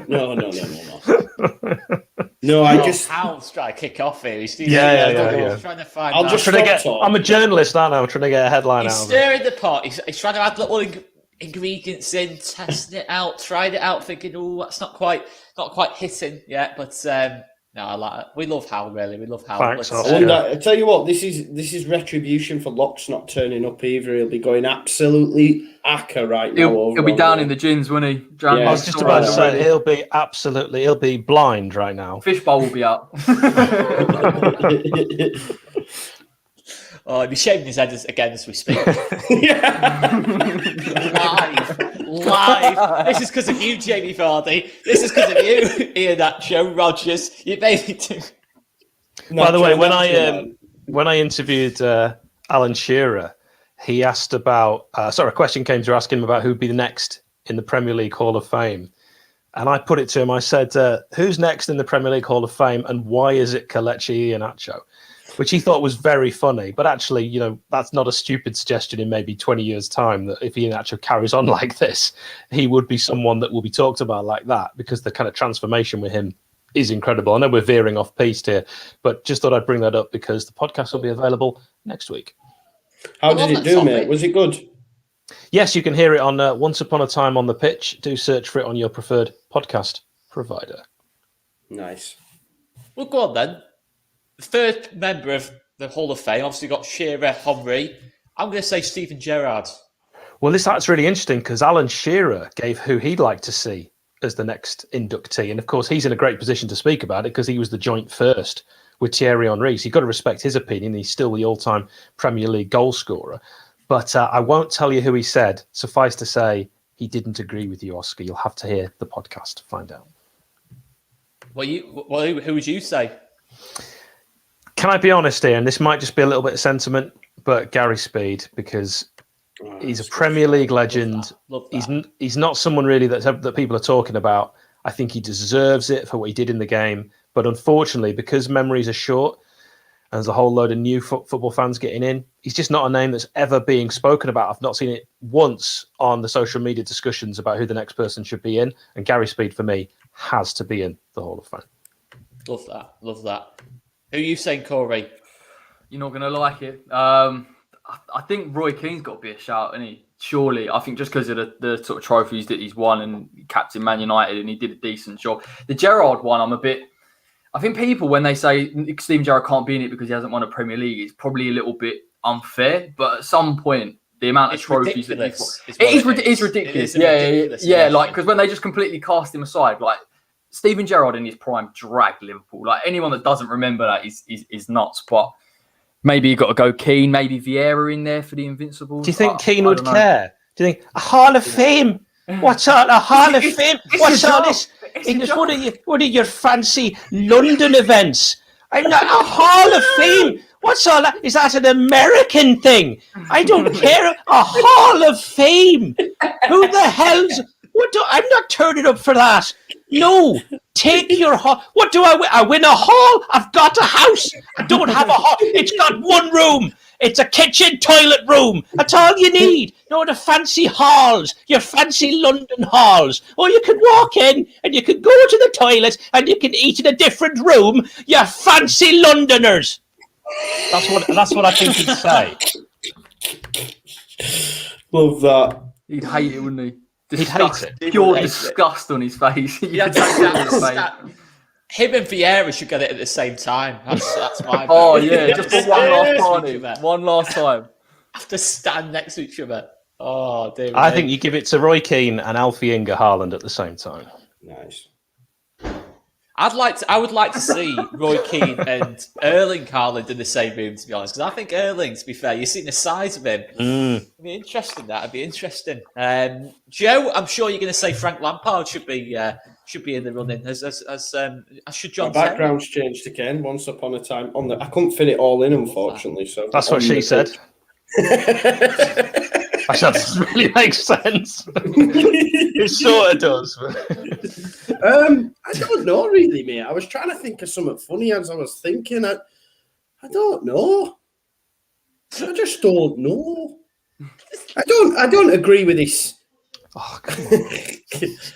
No, I just. Hound's trying to kick off here. He's trying to find. I'm a journalist, aren't I? I'm trying to get a headline out of it. He's stirring the pot. He's trying to add little ingredients in, testing it out, tried it out, thinking, "Oh, that's not quite hitting yet." But no, I like it. We love Hal, really. We love Hal. Thanks. I tell you what, this is retribution for Locke's not turning up either. He'll be going absolutely acca right now. He'll be down in the gins, won't he? I was just about to say he'll be blind right now. Fishbowl will be out. Oh, he'll be shaving his head again as we speak. Live. This is because of you, Jamie Vardy. This is because of you, Ian Nacho, Rodgers. You made me do. By the way, when I interviewed Alan Shearer, he asked about. A question came through asking him about who'd be the next in the Premier League Hall of Fame, and I put it to him. I said, "Who's next in the Premier League Hall of Fame, and why is it Kelechi Iheanacho?" Which he thought was very funny, but actually, that's not a stupid suggestion in maybe 20 years' time, that if Iheanacho carries on like this, he would be someone that will be talked about like that, because the kind of transformation with him is incredible. I know we're veering off piste here, but just thought I'd bring that up because the podcast will be available next week. How did it do, mate? Was it good? Yes, you can hear it on Once Upon a Time on the Pitch. Do search for it on your preferred podcast provider. Nice. Well, go on then. The third member of the Hall of Fame, obviously got Shearer, Henry. I'm going to say Steven Gerrard. Well, that's really interesting because Alan Shearer gave who he'd like to see as the next inductee. And of course, he's in a great position to speak about it because he was the joint first with Thierry Henry. So you've got to respect his opinion. He's still the all-time Premier League goal scorer. But I won't tell you who he said. Suffice to say, he didn't agree with you, Oscar. You'll have to hear the podcast to find out. Who would you say? Can I be honest here? And this might just be a little bit of sentiment, but Gary Speed, because He's a Premier League legend. Love that. He's not someone really that people are talking about. I think he deserves it for what he did in the game. But unfortunately, because memories are short and there's a whole load of new football fans getting in, he's just not a name that's ever being spoken about. I've not seen it once on the social media discussions about who the next person should be in. And Gary Speed, for me, has to be in the Hall of Fame. Love that. Love that. Who are you saying, Corey? You're not going to like it. I think Roy Keane's got to be a shout, isn't he? Surely. I think just because of the sort of trophies that he's won and captain Man United and he did a decent job. The Gerrard one, I think people, when they say Steven Gerrard can't be in it because he hasn't won a Premier League, it's probably a little bit unfair. But at some point, the amount of trophies that he's won, it is ridiculous. Yeah. Like, because when they just completely cast him aside, like Steven Gerrard in his prime dragged Liverpool. Like, anyone that doesn't remember that is nuts. But maybe you've got to go Keane, maybe Vieira in there for the Invincibles. Do you think Keane would care? Do you think a Hall of Fame? What's all a Hall of Fame? What's all this? It's one of your fancy London events. I'm not a Hall of Fame. What's all that? Is that an American thing? I don't care. A Hall of Fame. Who the hell's? I'm not turning up for that. No, take your hall. What do I win? I win a hall. I've got a house. I don't have a hall. It's got one room. It's a kitchen toilet room. That's all you need. No, the fancy halls, your fancy London halls. Or you can walk in and you can go to the toilet and you can eat in a different room. You fancy Londoners. That's what I think he'd say. Love that. He'd hate it, wouldn't he? He'd hate it. Pure disgust on his face. Yeah, him and Vieira should get it at the same time. That's my. Oh yeah, just one last time. Have to stand next to each other. Oh, dear. I think you give it to Roy Keane and Alfie Inga Haaland at the same time. Nice. I would like to see Roy Keane and Erling Haaland in the same room, to be honest, because I think Erling, to be fair, you've seen the size of him. It'd be interesting. That'd be interesting. Joe, I'm sure you're going to say Frank Lampard should be in the running. As should John. My background's changed again. Once upon a time, I couldn't fit it all in, unfortunately. So that's what she said. That doesn't really make sense. It sort of does. I don't know, really, mate. I was trying to think of something funny as I was thinking. I don't know. I just don't know. I don't agree with this. Oh, come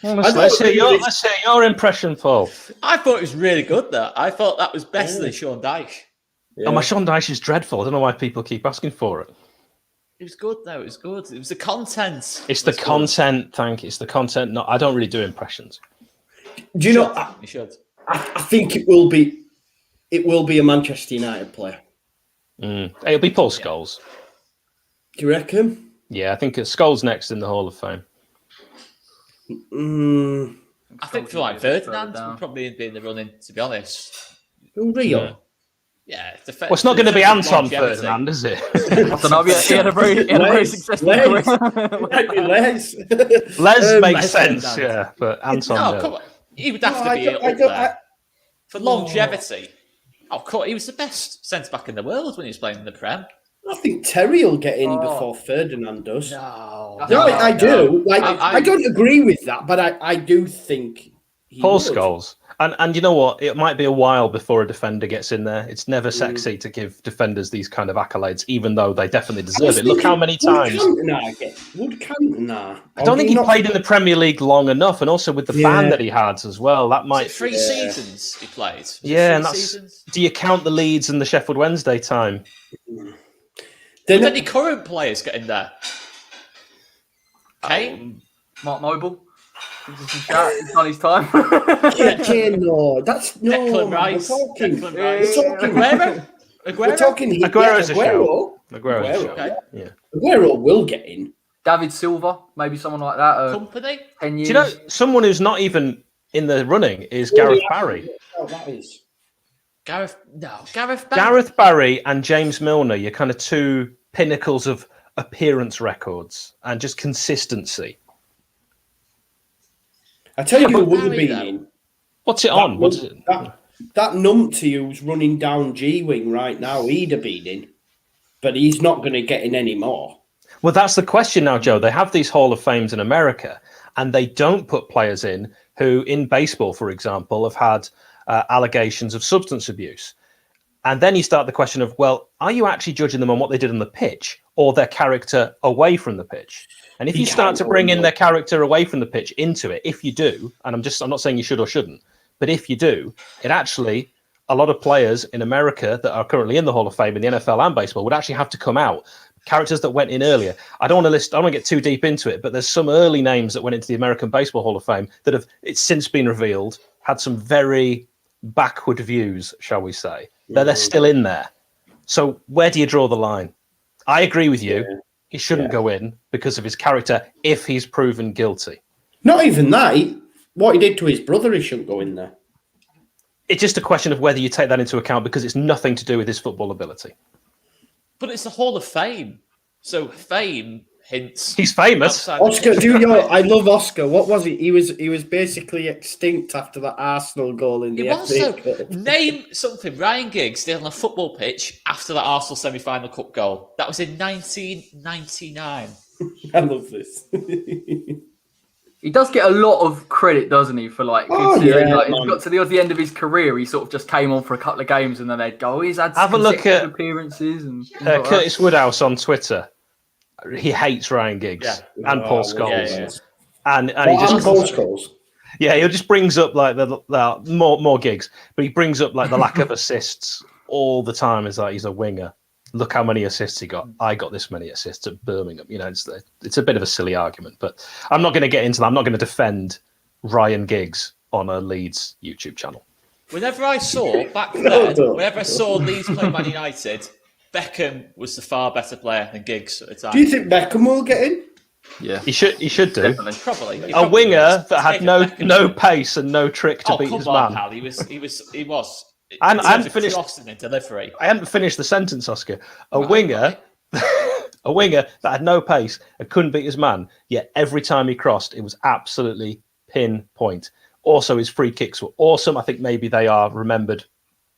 on. Let's hear your impression, Paul. I thought it was really good, though. I thought that was better than Sean Dyche. Yeah. Oh, my Sean Dyche is dreadful. I don't know why people keep asking for it. It was good, though. It was good. It was the content. It's the content, thank you. It's the content. No, I don't really do impressions. Do you know? You should. I think it will be a Manchester United player. It'll be Paul Scholes. Do you reckon? Yeah, I think Scholes next in the Hall of Fame. I think for like Ferdinand would probably be in the running, to be honest. Real? Yeah. Well, it's not going to be Anton Ferdinand, is it? I don't know. He had a very successful career. Les makes sense, yeah, but Anton. No, come on. He would have to be up there. For longevity. Oh, course, he was the best centre back in the world when he was playing in the Prem. I think Terry will get in before Ferdinand does. No, I do. Like, I don't agree with that, but I do think Paul Scholes. And you know what? It might be a while before a defender gets in there. It's never sexy to give defenders these kind of accolades, even though they definitely deserve it. Look how many times. Would Cantona? I don't think he played in the Premier League long enough, and also with the ban that he had as well. That might 3 seasons he played. And that's. Do you count the Leeds and the Sheffield Wednesday time? Did any current players get in there? Okay, Mark Noble. He's on his time. No, that's no. Declan Rice. We're talking. Aguero's a show. Aguero. Okay. Yeah. Aguero will get in. David Silva, maybe someone like that. Company. 10 years. Do you know someone who's not even in the running is Gareth Barry? Oh, that is. Gareth Barry. Gareth Barry and James Milner, you're kind of two pinnacles of appearance records and just consistency. I tell you who would have been in. What's it on? That numpty who's running down G-Wing right now, he'd have been in. But he's not going to get in anymore. Well, that's the question now, Joe. They have these Hall of Fames in America, and they don't put players in who, in baseball, for example, have had allegations of substance abuse. And then you start the question of, well, are you actually judging them on what they did on the pitch or their character away from the pitch? And if you start to bring in their character away from the pitch into it, if you do, and I'm not saying you should or shouldn't, but if you do, it actually, a lot of players in America that are currently in the Hall of Fame in the NFL and baseball would actually have to come out. Characters that went in earlier. I don't want to get too deep into it, but there's some early names that went into the American Baseball Hall of Fame that it's since been revealed, had some very backward views, shall we say. They're still in there. So where do you draw the line? I agree with you. Yeah. He shouldn't go in because of his character if he's proven guilty. Not even that. What he did to his brother, he shouldn't go in there. It's just a question of whether you take that into account because it's nothing to do with his football ability. But it's the Hall of Fame. So fame hints. He's famous. Oscar, I love Oscar. What was he? He was basically extinct after that Arsenal goal in the FA Cup. Name something Ryan Giggs did on a football pitch after the Arsenal semi-final cup goal. That was in 1999. I love this. He does get a lot of credit, doesn't he, for he's got to the end of his career. He sort of just came on for a couple of games and then they'd go, he's had have a look at appearances. And Curtis Woodhouse on Twitter. He hates Ryan Giggs and Paul Scholes. Yeah. And he just Paul Scholes. Yeah, he just brings up the more Giggs, but he brings up the lack of assists all the time. Is he's a winger. Look how many assists he got. I got this many assists at Birmingham. It's a bit of a silly argument, but I'm not going to get into that. I'm not going to defend Ryan Giggs on a Leeds YouTube channel. Whenever I saw Leeds play Man United, Beckham was the far better player than Giggs at the time. Do you think Beckham will get in? Yeah, he should do. Definitely. Probably. A winger that had no pace and no trick to beat his man. Pal. He was. And I hadn't finished in delivery. I hadn't finished the sentence, Oscar. A winger that had no pace and couldn't beat his man, yet every time he crossed, it was absolutely pinpoint. Also, his free kicks were awesome. I think maybe they are remembered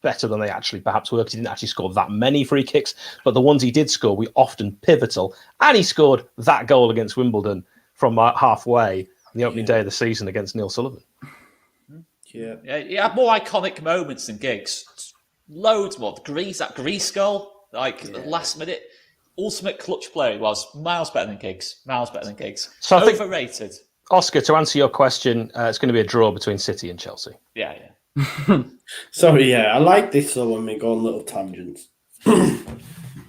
better than they actually perhaps were because he didn't actually score that many free kicks, but the ones he did score were often pivotal. And he scored that goal against Wimbledon from halfway the opening day of the season against Neil Sullivan. Yeah, he had more iconic moments than Giggs. Loads more. That Greece goal, last minute, ultimate clutch player. He was miles better than Giggs. So I overrated. Think, Oscar, to answer your question, it's going to be a draw between City and Chelsea. Yeah. Sorry, I like this though when we go on little tangents.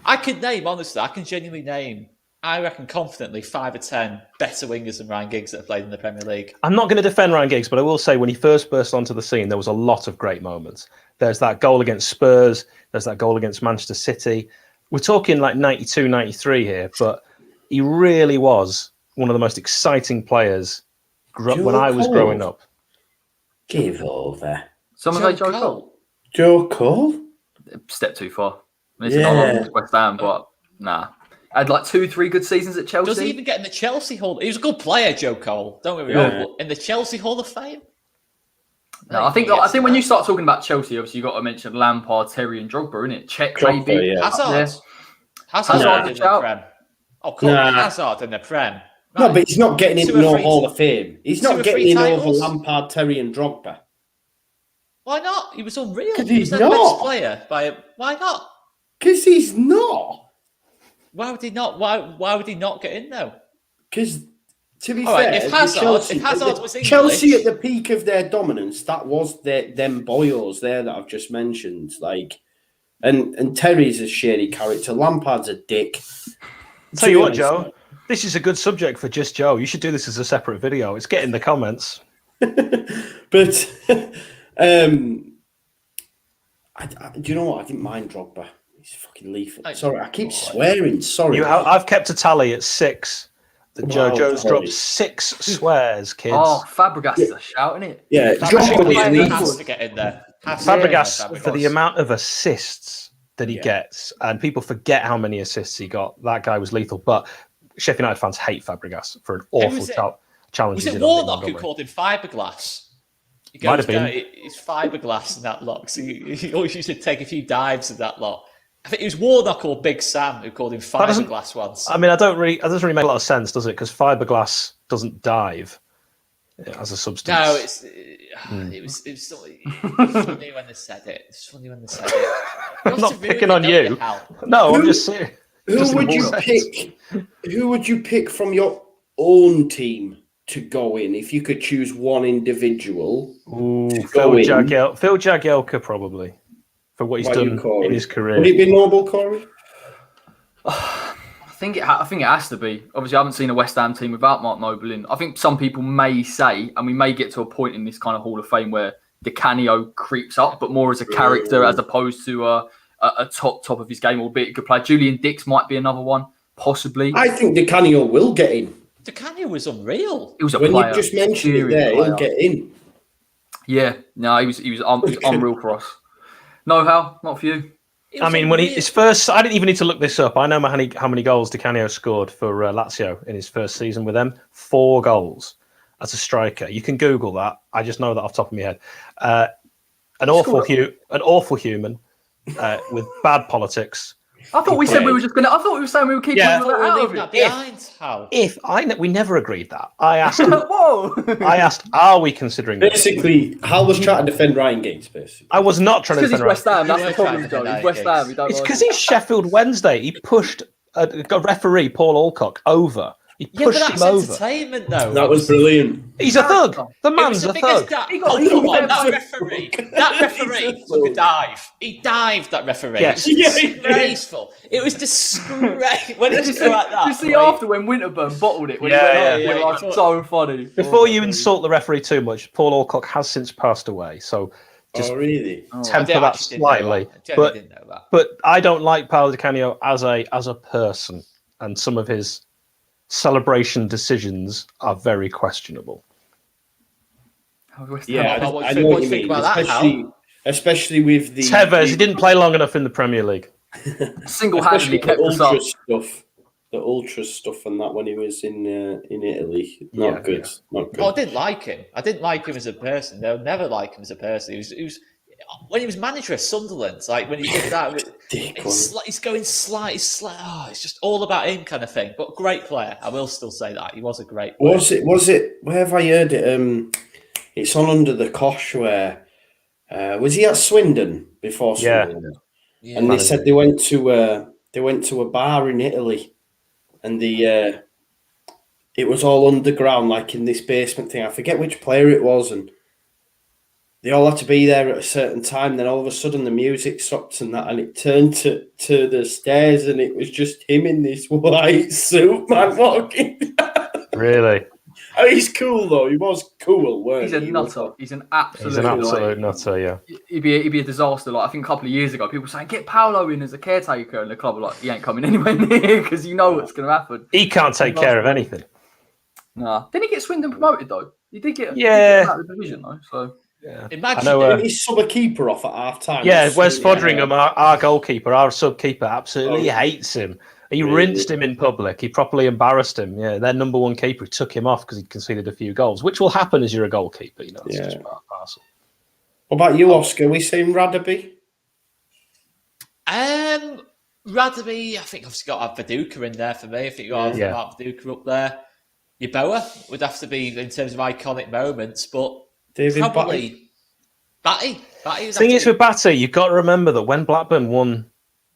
I can genuinely name, I reckon confidently, 5 or 10 better wingers than Ryan Giggs that have played in the Premier League. I'm not going to defend Ryan Giggs, but I will say when he first burst onto the scene, there was a lot of great moments. There's that goal against Spurs. There's that goal against Manchester City. We're talking 92, 93 here, but he really was one of the most exciting players when I was growing up. Give over. Someone like Joe Cole? Joe Cole? Step too far. It's not West Ham, but nah. Had 2-3 good seasons at Chelsea. Does he even get in the Chelsea Hall? He was a good player, Joe Cole. Don't get me wrong, but in the Chelsea Hall of Fame? No, I think when you start talking about Chelsea, obviously you've got to mention Lampard, Terry, and Drogba, isn't it? Czech, maybe. Yeah. Hazard in the Prem. Oh, come on, Hazard in the Prem. Right. No, but he's not getting into no Hall of Fame. He's not getting in over Lampard, Terry, and Drogba. Why not? He was unreal. Because he was their best player. Why not? Because he's not. Why would he not? Why would he not get in though? Because to be fair, if Hazard was English, Chelsea at the peak of their dominance, that was them boyos there that I've just mentioned. And Terry's a shady character. Lampard's a dick. Tell you what, Joe, this is a good subject for just Joe. You should do this as a separate video. It's getting the comments. But do you know what? I didn't mind Drogba. He's fucking lethal. Sorry, I keep swearing. Sorry. I've kept a tally at 6. Joe's dropped 6 swears, kids. Oh, Fabregas is a shout, isn't it? Yeah, Fabregas has to get in there. Fabregas, for the amount of assists that he gets, and people forget how many assists he got. That guy was lethal. But Sheffield United fans hate Fabregas for an awful challenge. Was it Warnock who called him fiberglass? Might have been. It's fiberglass in that lot. So he always used to take a few dives in that lot. I think it was Warnock or Big Sam who called him fiberglass once. I mean, that doesn't really make a lot of sense, does it? Because fiberglass doesn't dive as a substance. No, it was funny when they said it. It's funny when they said it. I'm not picking on you. No, I'm just saying. Who would you pick from your own team to go in if you could choose one individual? Phil Jagielka probably for what he's done in his career. Would it be Noble, Corey? I think it has to be. Obviously, I haven't seen a West Ham team without Mark Noble in. I think some people may say, and we may get to a point in this kind of Hall of Fame where Di Canio creeps up, but more as a character as opposed to a top of his game, albeit a good player. Julian Dix might be another one, possibly. I think Di Canio will get in. Di Canio was unreal. He was a when player. You just mentioned it there, he'll get in. Yeah, no, he was unreal for us. No, Hal, not for you. I mean, when his first, I didn't even need to look this up. I know how many goals Di Canio scored for Lazio in his first season with them. 4 goals as a striker. You can Google that. I just know that off the top of my head. An awful human with bad politics. I thought we said we were just going to. I thought we were saying we were keeping out of it. We never agreed that. I asked. Whoa! I asked, are we considering this? Basically, Hal was trying to defend Ryan Giggs. Basically, I was not trying to defend West Ham. Ryan. That's the problem, Joe. He's West Ham. It's because he's Sheffield Wednesday. He pushed a referee, Paul Alcock, over. He pushed him over. Entertainment, though. That was brilliant. He's a thug. The man's a thug. That referee took a dive. He dived, that referee. Yes. It was disgraceful. It was disgraceful. When he just go like that. You see after when Winterburn bottled it. It's so funny. Before you insult the referee too much, Paul Alcock has since passed away. So just really? temper that slightly. But I don't like Paolo Di Canio as a person, and some of his celebration decisions are very questionable. Yeah, I know what you mean. Especially with the Tevez, he didn't play long enough in the Premier League. Single-handedly kept us up. The ultra stuff and that when he was in Italy, not good. Oh, I didn't like him. I didn't like him as a person. They'll never like him as a person. He was when he was manager of Sunderland, like when he did that, he's going slight. It's just all about him kind of thing. But great player, I will still say that he was a great player. Was it? Where have I heard it? It's on Under the Cosh. Where was he at Swindon before Swindon? Yeah. And they said they went to a bar in Italy, and it was all underground, like in this basement thing. I forget which player it was, and they all had to be there at a certain time. Then all of a sudden the music stopped and it turned to the stairs, and it was just him in this white suit, man, walking. Really? I mean, he's cool though. He was cool, weren't he? He's a nutter. He's an absolute nutter. Yeah. He'd be a disaster. Like I think a couple of years ago, people were saying get Paolo in as a caretaker, and the club were like, he ain't coming anywhere near because you know what's going to happen. He can't take care of anything. Nah. Didn't he get Swindon promoted though? He did get out of the division though. So. Yeah. Imagine he sub a keeper off at half time. Yeah, Wes Foderingham, our goalkeeper, our sub keeper, absolutely hates him. He rinsed him in public. He properly embarrassed him. Yeah, their number one keeper took him off because he conceded a few goals, which will happen as you're a goalkeeper. You know, it's just part and parcel. What about you, Oscar? Are we saying Radaby? Radaby, I think obviously got to have Viduka in there for me. I think you got to have Viduka up there. Yeboah would have to be in terms of iconic moments, but probably Batty. The thing is with Batty, you've got to remember that when Blackburn won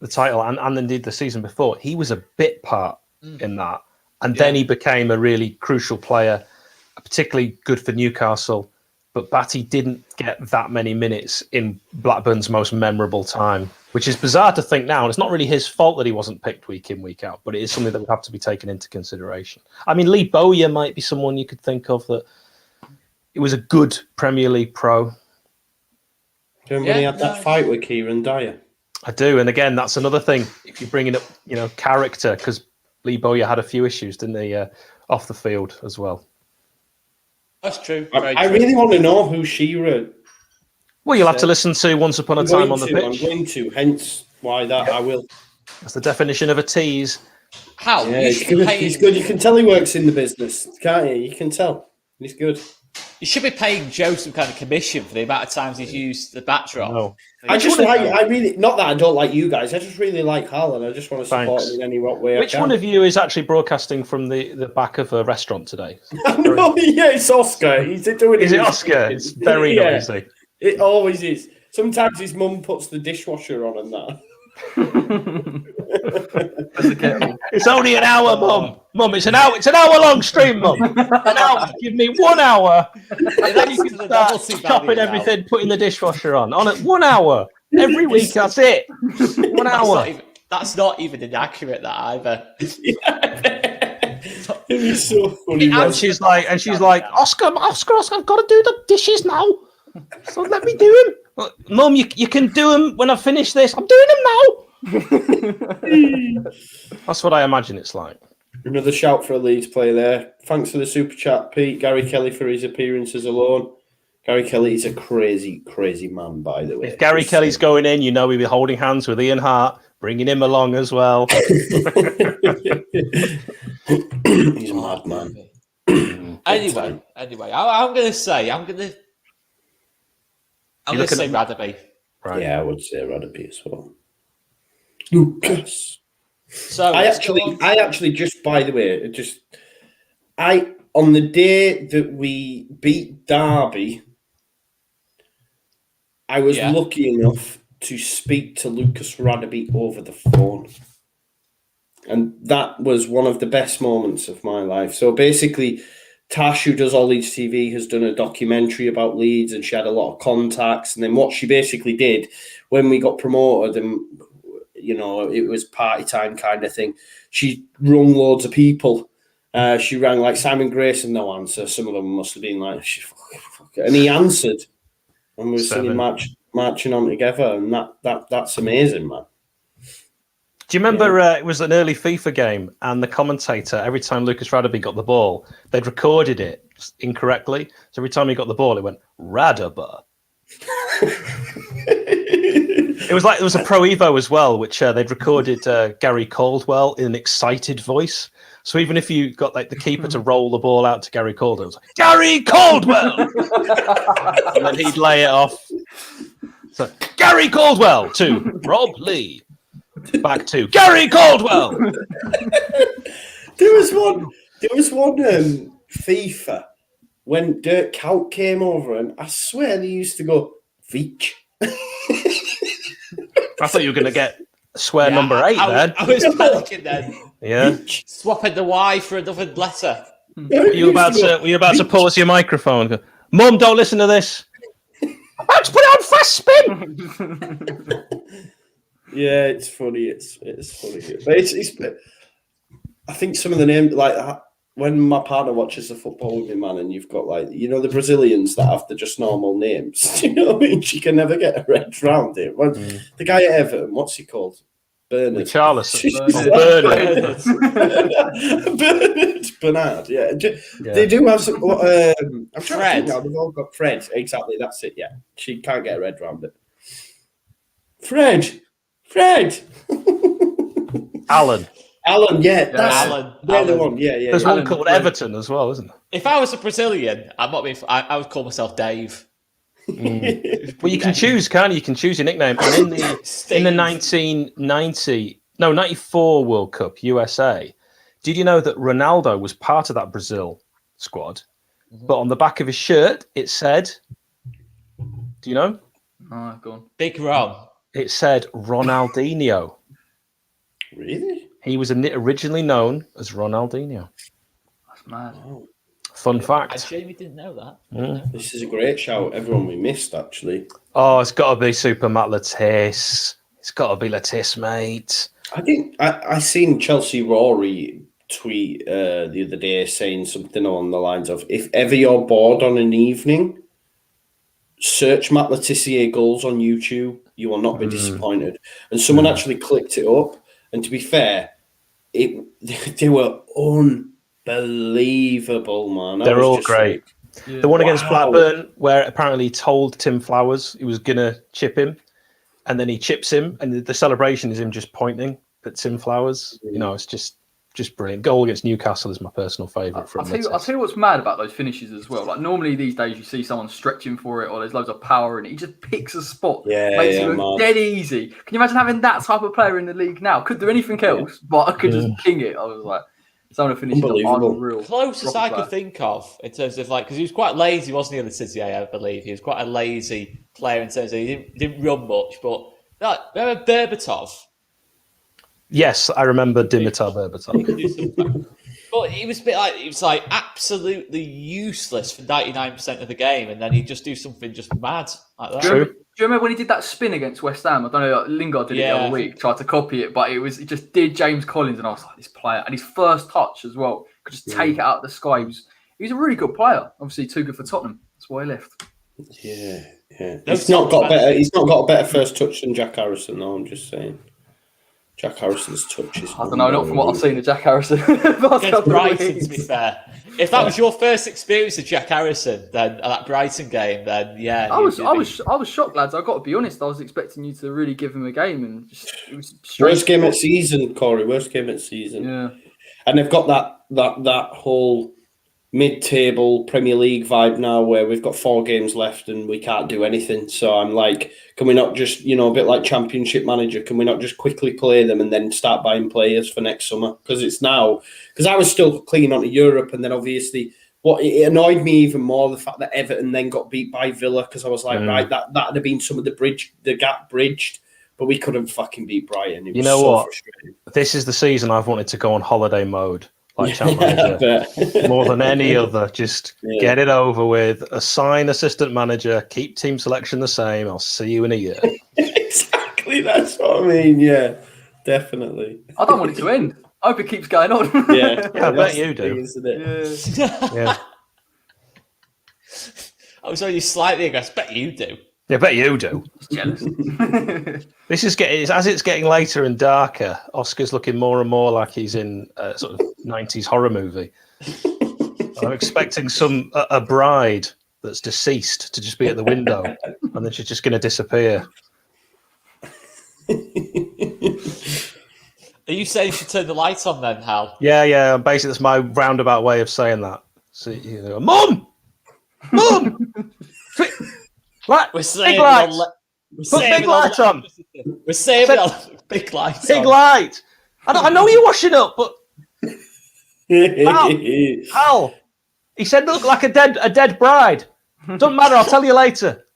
the title and indeed the season before, he was a bit part in that. And then he became a really crucial player, particularly good for Newcastle. But Batty didn't get that many minutes in Blackburn's most memorable time, which is bizarre to think now. And it's not really his fault that he wasn't picked week in, week out, but it is something that would have to be taken into consideration. I mean, Lee Bowyer might be someone you could think of that it was a good Premier League pro. Remember when he had that fight with Kieran Dyer? I do, and again, that's another thing. If you're bringing up, character, because Lee Bowyer had a few issues, didn't he, off the field as well. That's true. I really want to know who Shearer. Well, you'll have to listen to Once Upon a Time on the Pitch. I'm going to, hence why I will. That's the definition of a tease. How? Yeah, he's good. You can tell he works in the business, can't you? You can tell. He's good. You should be paying Joe some kind of commission for the amount of times he's used the backdrop. No. I just like. I really not that I don't like you guys. I just really like Hal, and I just want to support Thanks. him in any way. Which one of you is actually broadcasting from the back of a restaurant today? No, yeah, it's Oscar. He's doing. Is it Oscar? It's very noisy. It always is. Sometimes his mum puts the dishwasher on and that. It's only an hour, Mum. Mum, it's an hour. It's an hour-long stream, Mum. An hour. Give me 1 hour, and then you can start chopping everything, putting the dishwasher on it 1 hour every week. That's it. 1 hour. That's not even inaccurate. That either. It was so funny. And she's like, Oscar, I've got to do the dishes now. So let me do them. Mum, you can do them when I finish this. I'm doing them now. That's what I imagine it's like. Another shout for a Leeds player there. Thanks for the super chat, Pete. Gary Kelly for his appearances alone. Gary Kelly is a crazy, crazy man, by the way. If Gary Kelly's going in, you know he'll be holding hands with Ian Hart, bringing him along as well. He's a madman. Anyway, I'm going to say Radaby. Right. Yeah, I would say Radaby as well. Lucas. So I actually just, by the way, on the day that we beat Derby, I was lucky enough to speak to Lucas Radaby over the phone. And that was one of the best moments of my life. So basically, Tash, who does All Leeds TV, has done a documentary about Leeds, and she had a lot of contacts. And then what she basically did when we got promoted, and it was party time kind of thing, she rung loads of people. She rang like Simon Grayson, no answer. Some of them must have been like, and he answered, and we were singing marching on together, and that's amazing, man. Do you remember it was an early FIFA game, and the commentator, every time Lucas Radaby got the ball, they'd recorded it incorrectly. So every time he got the ball, it went Radaba. It was like there was a Pro Evo as well, which they'd recorded Gary Caldwell in an excited voice. So even if you got like the keeper to roll the ball out to Gary Caldwell, it was like Gary Caldwell, and then he'd lay it off. So Gary Caldwell to Rob Lee. Back to Gary Caldwell. There was one FIFA when Dirk Kuyt came over, and I swear they used to go Veach. I thought you were going to get swear number 8 then. I was panicking then. Yeah. Swapping the Y for another letter. Were you about to pause your microphone and go, Mum, don't listen to this. I'm about to put it on fast spin. Yeah, it's funny. It's funny. But it's I think some of the names, like when my partner watches the football with me, man, and you've got like, the Brazilians that have the just normal names. Do you know what I mean? She can never get her head round it. The guy at Everton, what's he called? Bernard. Charlison. Bernard. Yeah. They do have some. I'm trying to think now. They've all got Fred. Exactly. That's it. Yeah. She can't get her head round it. Fred. Alan, yeah, that's Alan. They're the one. Yeah. There's one called Everton as well, isn't there? If I was a Brazilian, I would call myself Dave. Well, you can choose, can't you? You can choose your nickname. And in the 94 World Cup USA, did you know that Ronaldo was part of that Brazil squad? Mm-hmm. But on the back of his shirt, it said, do you know? Oh, go on. Big Ron. It said Ronaldinho. Really? He was originally known as Ronaldinho. That's mad. Oh. Fun fact. I genuinely didn't know that. This is a great shout. Everyone we missed, actually. Oh, it's got to be Super Matt Latisse. It's got to be Latisse, mate. I think I seen Chelsea Rory tweet the other day saying something along the lines of, if ever you're bored on an evening, search Matt Letizia goals on YouTube. You will not be disappointed. And someone actually clicked it up. And to be fair, they were unbelievable, man. They're all great. Like, the one against Blackburn, where apparently he told Tim Flowers he was going to chip him, and then he chips him, and the celebration is him just pointing at Tim Flowers. It's just just brilliant. Goal against Newcastle is my personal favourite from I'll tell you what's mad about those finishes as well. Like normally these days you see someone stretching for it or there's loads of power in it. He just picks a spot, makes it look dead easy. Can you imagine having that type of player in the league now? Could do anything else, but I could just ping it. I was like, some of the finishes are unreal. Closest I could think of in terms of because he was quite lazy, wasn't he, on the City? I believe he was quite a lazy player in terms of he didn't run much. But remember Berbatov? Yes, I remember Dimitar Berbatov. But he was a bit absolutely useless for 99% of the game, and then he'd just do something just mad like that. Do you remember when he did that spin against West Ham? I don't know, Lingard did it the other week, tried to copy it, but it just did James Collins, and I was like, this player, and his first touch as well, could just take it out of the sky. He was a really good player. Obviously, too good for Tottenham. That's why he left. Yeah. He's not got a better first touch than Jack Harrison, though. I'm just saying. Jack Harrison's touch is. I don't know, not from what I've seen of Jack Harrison. Against Brighton, to be fair. If that was your first experience of Jack Harrison, then that Brighton game, then yeah. I was shocked, lads. I got to be honest. I was expecting you to really give him a game, and it was worst game of season, Corey. Worst game of season. Yeah. And they've got that whole mid-table Premier League vibe now, where we've got 4 games left and we can't do anything. So I'm like, can we not just, a bit like Championship Manager, can we not just quickly play them and then start buying players for next summer? Because I was still clinging on to Europe, and then obviously it annoyed me even more, the fact that Everton then got beat by Villa, because I was like, right, that'd have been some of the gap bridged, but we couldn't fucking beat Brighton. It was so frustrating. This is the season I've wanted to go on holiday mode. Like Champ Manager, more than any other, just get it over with. Assign assistant manager, keep team selection the same. I'll see you in a year. Exactly, that's what I mean. Yeah, definitely. I don't want it to end. I hope it keeps going on. Yeah, I bet you do. Thing, isn't it? Yeah. I was only slightly aggressive. Bet you do. Yeah, I bet you do. Jealous. This is as it's getting later and darker. Oscar's looking more and more like he's in a sort of 90s horror movie. I'm expecting a bride that's deceased to just be at the window, and then she's just going to disappear. Are you saying you should turn the lights on then, Hal? Yeah. Basically, that's my roundabout way of saying that. So, Mum! Right, we're saving big lights. Put big lights on. We're saving on big lights. Big light. I know you're washing up, but Hal, he said look like a dead bride. Doesn't matter. I'll tell you later.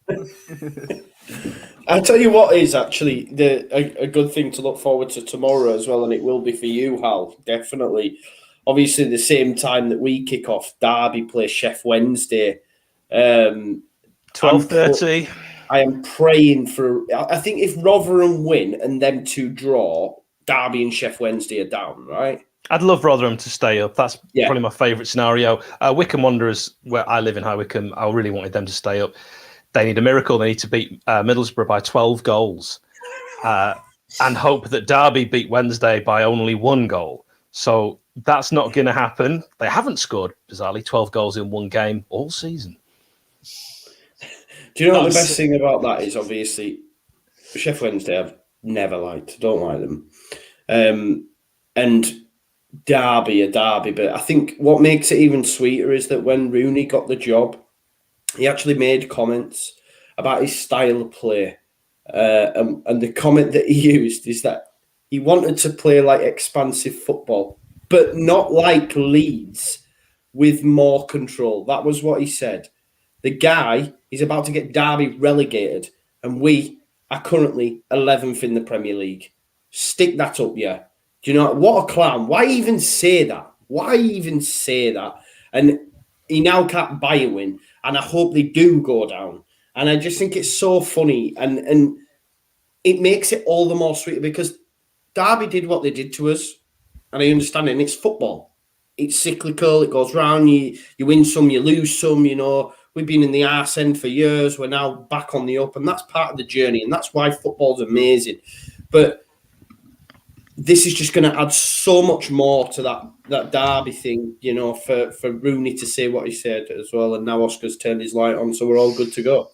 I'll tell you what is actually a good thing to look forward to tomorrow as well, and it will be for you, Hal. Definitely. Obviously, the same time that we kick off, Derby play Sheff Wednesday. 12:30. I am praying for. I think if Rotherham win and them two draw, Derby and Sheff Wednesday are down, right? I'd love Rotherham to stay up. That's probably my favourite scenario. Wycombe Wanderers, where I live in High Wycombe, I really wanted them to stay up. They need a miracle. They need to beat Middlesbrough by 12 goals and hope that Derby beat Wednesday by only 1 goal. So that's not going to happen. They haven't scored, bizarrely, 12 goals in 1 game all season. Do you know what the best thing about that is? Obviously, Sheff Wednesday I've never liked. Don't like them. And Derby are Derby. But I think what makes it even sweeter is that when Rooney got the job, he actually made comments about his style of play. And the comment that he used is that he wanted to play like expansive football, but not like Leeds, with more control. That was what he said. The guy is about to get Derby relegated, and we are currently 11th in the Premier League. Stick that up, yeah. Do you know what a clown? Why even say that? And he now can't buy a win, and I hope they do go down. And I just think it's so funny, and it makes it all the more sweeter because Derby did what they did to us, and I understand it. And it's football. It's cyclical. It goes round. You win some, you lose some. We've been in the arse end for years. We're now back on the up, and that's part of the journey, and that's why football's amazing. But this is just going to add so much more to that Derby thing, for Rooney to say what he said as well. And now Oscar's turned his light on, so we're all good to go.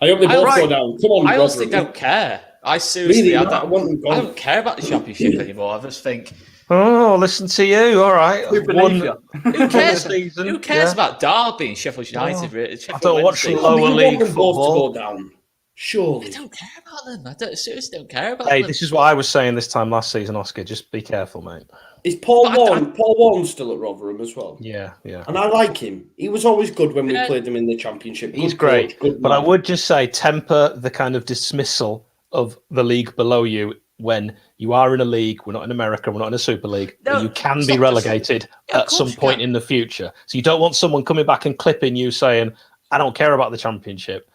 I hope they both go down. Come on, I honestly don't care. I seriously, really, I don't care about the championship anymore. I just think Oh, listen to you. All right. Who beneath you? Who cares? season, Who cares yeah. about Derby and Sheffield United? Sheffield I don't watch Wednesday? the lower You league want them both football. to go down. I Surely. don't care about them. I seriously don't care about Hey, them. this is what I was saying this time last season, Oscar. Just be careful, mate. Is Paul But I- Warren? Paul Warren's still at Rotherham as well. Yeah. And I like him. He was always good when we Yeah. played him in the Championship. He's Good great. coach, good But I man. would just say temper the kind of dismissal of the league below you when you are in a league. We're not in America. We're not in a Super League. No, where you can it's be not relegated Yeah, of at some course you point can. in the future. So you don't want someone coming back and clipping you saying, I don't care about the Championship.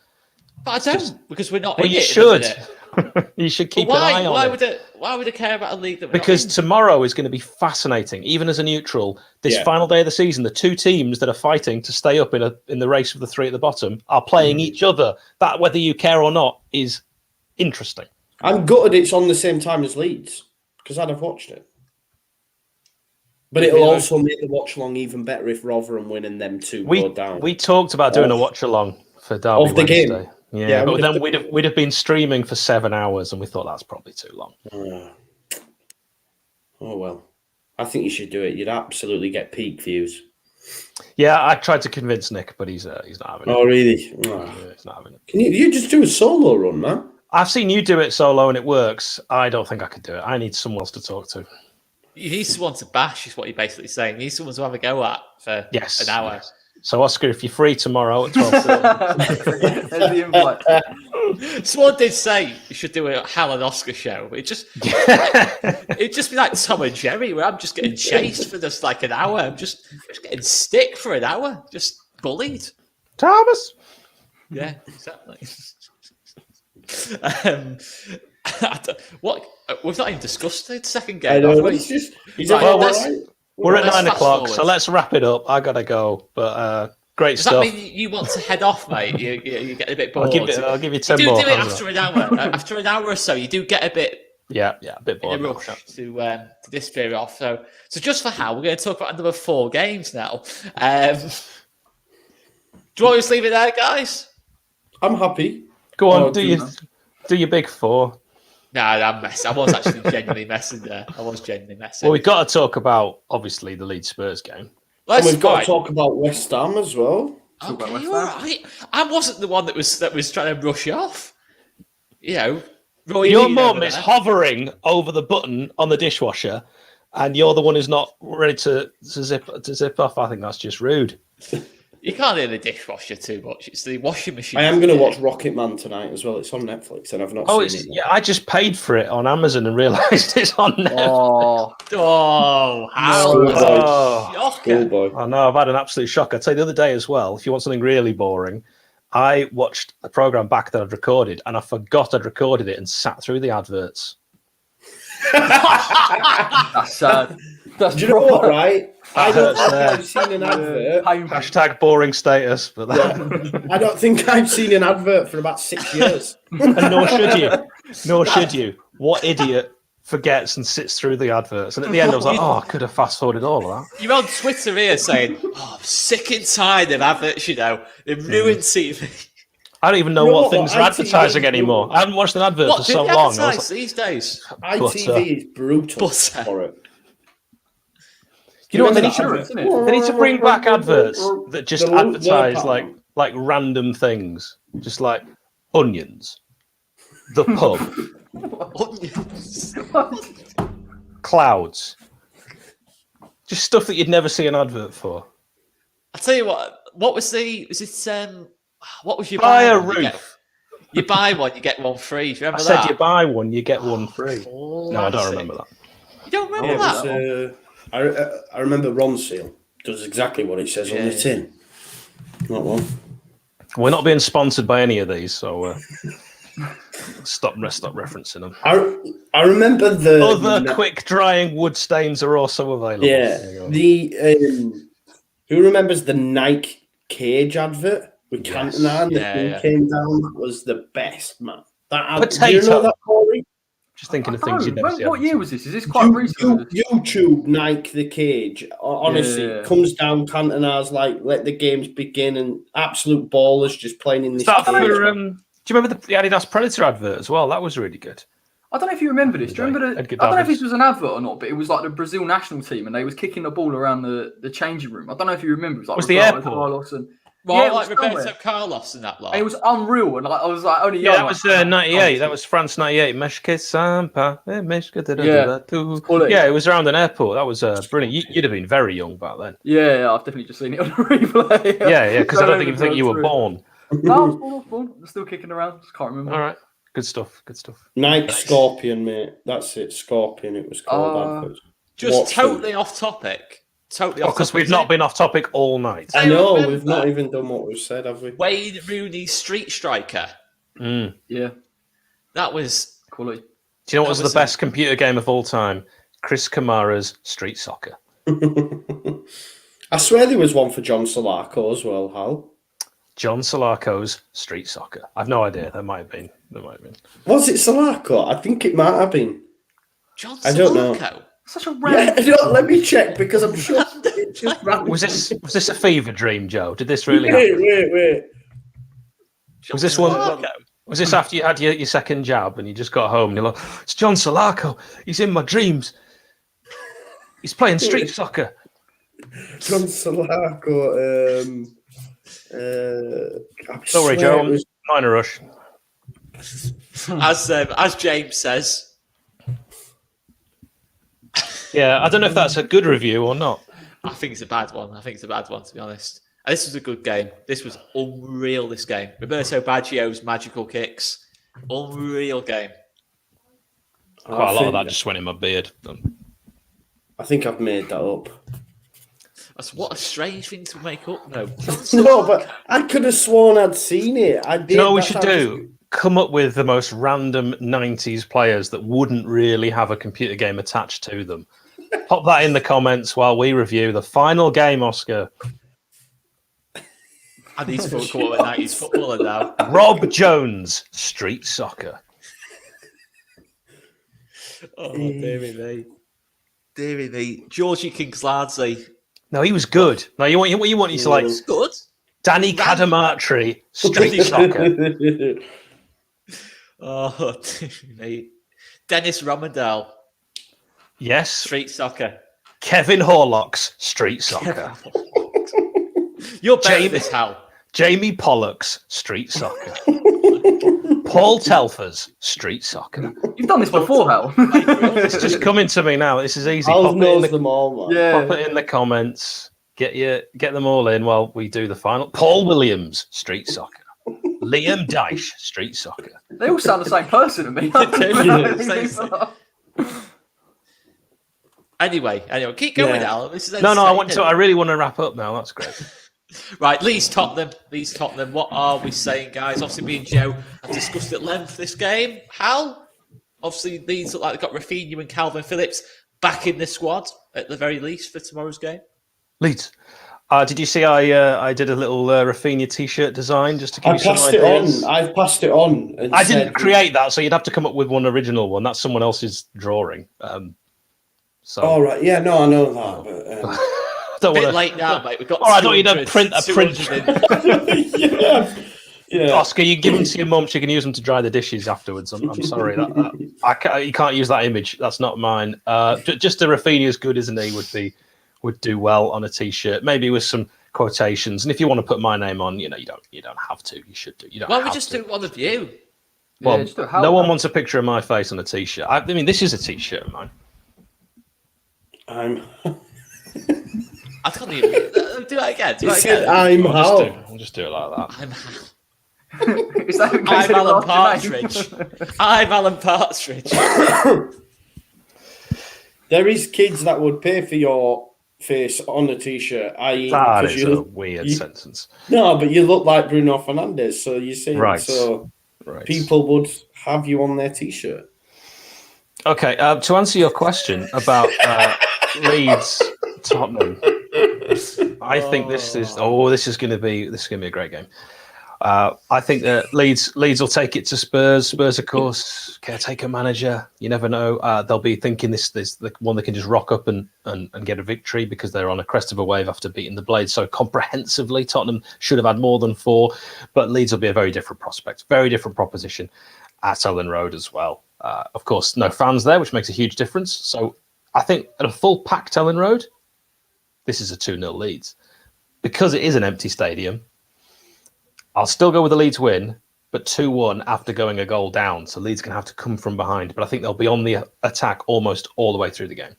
But I don't because we're not Well, in you it. should. At the minute. You should keep But why? an eye on Why it. would I care about a league that we're Because not in? tomorrow is going to be fascinating, even as a neutral. This Yeah. final day of the season, the two teams that are fighting to stay up in the race of the three at the bottom are playing each other. That, whether you care or not, is interesting. I'm gutted it's on the same time as Leeds because I'd have watched it. But it'll also make the watch along even better if Rotherham win and them two go down. We talked about doing a watch along for Derby Of the Wednesday. game. Yeah, Yeah, but then we'd we'd have been streaming for 7 hours, and we thought that's probably too long. Oh well, I think you should do it. You'd absolutely get peak views. Yeah, I tried to convince Nick, but he's not having it. Oh really? Yeah, he's not having it. Can you just do a solo run, man? I've seen you do it solo, and it works. I don't think I could do it. I need someone else to talk to. You need someone to bash, is what you're basically saying. You need someone to have a go at for Yes. an hour. Yes. So, Oscar, if you're free tomorrow at 12:30, There's the invite. Someone did say you should do a Hal and Oscar show. It'd just be like Tom and Jerry, where I'm just getting chased for just like an hour. I'm just getting stick for an hour, just bullied. Thomas. Yeah, exactly. What we've not even discussed the second game. I know. have we? It's just. Well, We're at Let's 9 fast o'clock, so forward. let's wrap it up. I gotta go, but great Does stuff. that mean you want to head off, mate? You get a bit bored. I'll give you 10 you do more. do it how's after that? an hour. After an hour or so, you do get a bit Yeah, a bit in bored. a rush to disappear off. So just for how we're going to talk about another 4 games now. Do you want to just leave it there, guys? I'm happy. Go on, Oh, do good, your big 4. No, I'm messing. I was actually genuinely messing there. I was genuinely messing. Well, we've got to talk about obviously the Leeds Spurs game. And Let's we've got right. to talk about West Ham as well. about Okay, West you're all Ham. right. I wasn't the one that was trying to rush off. You know, Roy Your Keane mum over is there. hovering over the button on the dishwasher, and you're the one who's not ready to zip off. I think that's just rude. You can't hear the dishwasher too much. It's the washing machine. I am going to watch Rocket Man tonight as well. It's on Netflix, and I've not seen it. Yeah. I just paid for it on Amazon and realised it's on Netflix. Oh, Oh, how Schoolboy. shocker. Schoolboy. I know, I've had an absolute shock. I'd say the other day as well, if you want something really boring, I watched a programme back that I'd recorded and I forgot I'd recorded it and sat through the adverts. that's sad. That's Do you know what, right? I don't think hurts, I've seen an advert. Painful. Hashtag boring status. But I don't think I've seen an advert for about 6 years. and nor should you. Nor should you. What idiot forgets and sits through the adverts? And at the end, I was like, oh, I could have fast forwarded all of that. You're on Twitter here saying, "Oh, I'm sick and tired of adverts. You know, they've ruined TV." I don't even know You know what what, things are ITV advertising is anymore. I haven't watched an advert What for do so they long. I was advertise like, these days? ITV is brutal Butter. for it. you know what? They need, Sure, to, isn't it? they need to bring back adverts that just The loop advertise pattern. like random things, just like onions, the pub, Onions. clouds, just stuff that you'd never see an advert for. I tell you what. What was the? Was it? What was your Buy a one? roof. You buy one, you get one free. Do you I remember said that? you buy one, you get one free. No, I don't Classic. remember that. You don't remember Yeah, that? it was, I remember Ron Seal does exactly what it says on the Yeah. tin. Not one. We're not being sponsored by any of these, so stop referencing them. I remember the Other quick drying wood stains are also available. Yeah, There you go. the who remembers the Nike cage advert with Yes. Cantona and the Yeah, thing yeah. came down? That was the best, man. That Potato. Do you know that, Corey? Just thinking of I things don't. you'd never see. What year was this? Is this quite recent? YouTube Nike the cage. Honestly, Yeah. comes down. Cantona's like, let the games begin, and absolute ballers just playing in this Is that cage. for, do you remember the Adidas Predator advert as well? That was really good. I don't know if you remember this. Do you remember Edgar I don't know if Davids. this was an advert or not, but it was like the Brazil national team, and they was kicking the ball around the changing room. I don't know if you remember. It was like Was the Roberto airport? Carlos and Well, it like was Roberto somewhere. Carlos and that lot. And it was unreal, and I was like only Yeah, young. that was 98. That was France 98. Meshke Sampa. Quality. Yeah, it was around an airport. That was brilliant. You'd have been very young back then. Yeah, I've definitely just seen it on the replay. Yeah, because I don't even think you were through. born. No, I was born. I'm still kicking around. Just can't remember. All right. Good stuff. Nike Scorpion, mate. That's it. Scorpion, it was called. Adverts. Just Watch totally them. off topic. Totally Oh, off because topic. we've not been off topic all night. I know, remember. we've not even done what we've said, have we? Wayne Rooney's street striker. Yeah, That was quality. Do you know what was was the best computer game of all time? Chris Kamara's Street Soccer. I swear there was one for John Solarco as well, Hal. John Solarco's Street Soccer. I've no idea. There might have been. Was it Solarco? I think it might have been. John I don't know. Solarco. Such a Yeah, random. no, let me check because I'm sure it just ran. Was this a fever dream, Joe? Did this really Wait, happen? wait. Was this one? Solarco. Was this after you had your second jab and you just got home and you're like, it's John Solarco. He's in my dreams. He's playing street soccer. John Solarco. Don't worry, Joe. I'm not in a rush. As James says, Yeah, I don't know if that's a good review or not. I think it's a bad one. To be honest. And this was a good game. This was unreal, this game. Roberto Baggio's magical kicks. Unreal game. Quite a lot of that just went in my beard. I think I've made that up. That's what a strange thing to make up. No, No, but I could have sworn I'd seen it. I did. You know what we That's should how do? Come up with the most random 90s players that wouldn't really have a computer game attached to them. Pop that in the comments while we review the final game, Oscar. I need to come up with 90s footballer now. Rob Jones, Street Soccer. Oh, dearie me. Georgie Kingslandsey. No, he was good. No, you want you to like It's good. Danny Cadamartri, Street Soccer. Oh, dearie me. Dennis Romandel, Yes. street soccer. Kevin Horlocks, Street Soccer. You're better Jamie- at this, Hal. Jamie Pollock's Street Soccer. Paul Telfer's Street Soccer. You've done this before, Hal. It's just coming to me now. This is easy. Hal Pop it, in knows the, them all, man. Yeah. pop it in the comments. Get them all in while we do the final. Paul Williams, Street Soccer. Liam Dyche, Street Soccer. They all sound the same person to me. Anyway, keep going, Yeah. Hal. This is No, entertaining. I really want to wrap up now. That's great. Right, Leeds Tottenham. What are we saying, guys? Obviously, me and Joe have discussed at length this game. Hal, obviously, Leeds look like they've got Rafinha and Calvin Phillips back in the squad at the very least for tomorrow's game. Leeds. Did you see I did a little Rafinha t-shirt design just to give I you some passed it ideas? on. I've passed it on. And I said- didn't create that, so you'd have to come up with one original one. That's someone else's drawing. Oh, right. Yeah, no, I know that. But, Don't Bit wanna- late now, mate. We've got. Oh, I thought you'd have 200 print in. yeah. Oscar, you give them to your mum. She can use them to dry the dishes afterwards. I'm sorry. You can't use that image. That's not mine. Just a Rafinha's good, isn't he? Would do well on a t-shirt, maybe with some quotations. And if you want to put my name on, you don't have to. You should do. You don't. Why don't we have just to. do one of you? Well, just do Hal. no one wants a picture of my face on a t-shirt. I mean, this is a t-shirt of mine. I can't even do that again. He said, I'm Hal. I'll just do it like that. I'm Hal. Is that in case I'm anyone Alan asks your name? Partridge. I'm Alan Partridge. There is kids that would pay for your face on a t-shirt. I.e., That because is a weird sentence. No, but you look like Bruno Fernandes, so you say Right. so. Right. People would have you on their t-shirt. Okay, to answer your question about Leeds Tottenham, I think this is going to be a great game. I think that Leeds will take it to Spurs. Spurs, of course, caretaker manager. You never know. They'll be thinking this the one they can just rock up and get a victory because they're on a crest of a wave after beating the Blades so comprehensively. Tottenham should have had more than 4, but Leeds will be a very different prospect, very different proposition at Ellen Road as well. Of course, no fans there, which makes a huge difference. So I think at a full packed Ellen Road, this is a 2-0 Leeds. Because it is an empty stadium, I'll still go with the Leeds win, but 2-1 after going a goal down. So Leeds can have to come from behind, but I think they'll be on the attack almost all the way through the game.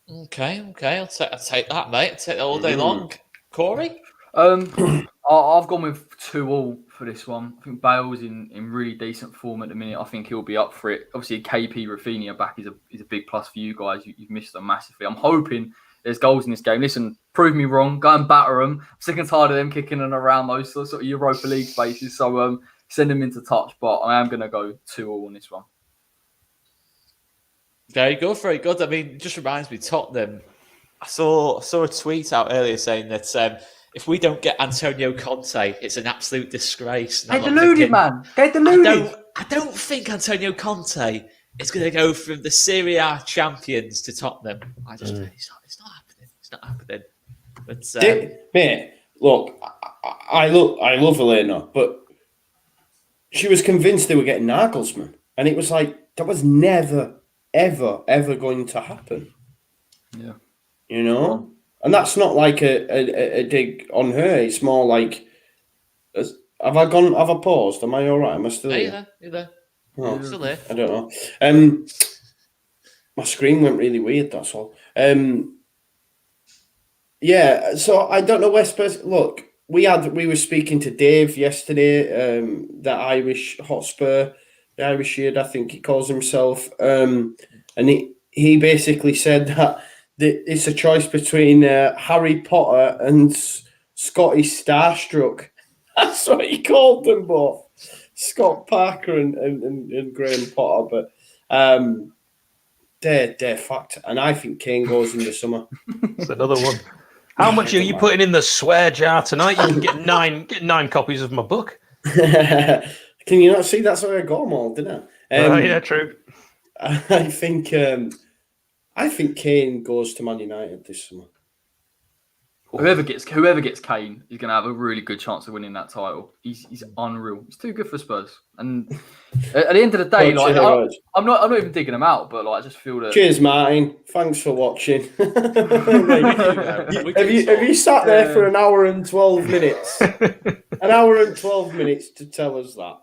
Okay. I'll take that, mate. I'll take that all day long. Corey? I've gone with 2-2 for this one. I think Bale's in really decent form at the minute. I think he'll be up for it. Obviously, KP Rafinha back is a big plus for you guys. You've missed them massively. I'm hoping there's goals in this game. Listen, prove me wrong. Go and batter them. I'm sick and tired of them kicking and around those sort of Europa League spaces. So send them into touch. But I am going to go 2-2 on this one. Very good, very good. I mean, it just reminds me, Tottenham. I saw a tweet out earlier saying that if we don't get Antonio Conte, it's an absolute disgrace. Get deluded, man. Get deluded. I don't think Antonio Conte is going to go from the Serie A champions to Tottenham. I just it's not happening. It's not happening. But mate, look, I love Elena, but she was convinced they were getting Nagelsmann, and it was like that was never, ever going to happen. Yeah, you know, and that's not like a dig on her. It's more like, have I paused? Am I all right? Am I still here? You're there. Oh, Still there. I don't know. My screen went really weird. That's all. Yeah. So I don't know where Spurs. Look, we were speaking to Dave yesterday. The Irish Hotspur, the Irish Sheard, I think he calls himself. And he basically said that it's a choice between Harry Potter and Scotty Starstruck. That's what he called them both. Scott Parker and Graham Potter, but they're fucked. And I think Kane goes in the summer. That's another one. How much are you putting in the swear jar tonight? You can get nine copies of my book. Can you not see? That's where I got them all, didn't I? Yeah, true. I think Kane goes to Man United this summer. Whoever gets Kane is going to have a really good chance of winning that title. He's unreal. He's too good for Spurs. And at the end of the day, I'm not even digging him out, but I just feel that. Cheers, Martin. Thanks for watching. Have you sat there for an hour and 12 minutes? An hour and 12 minutes to tell us that.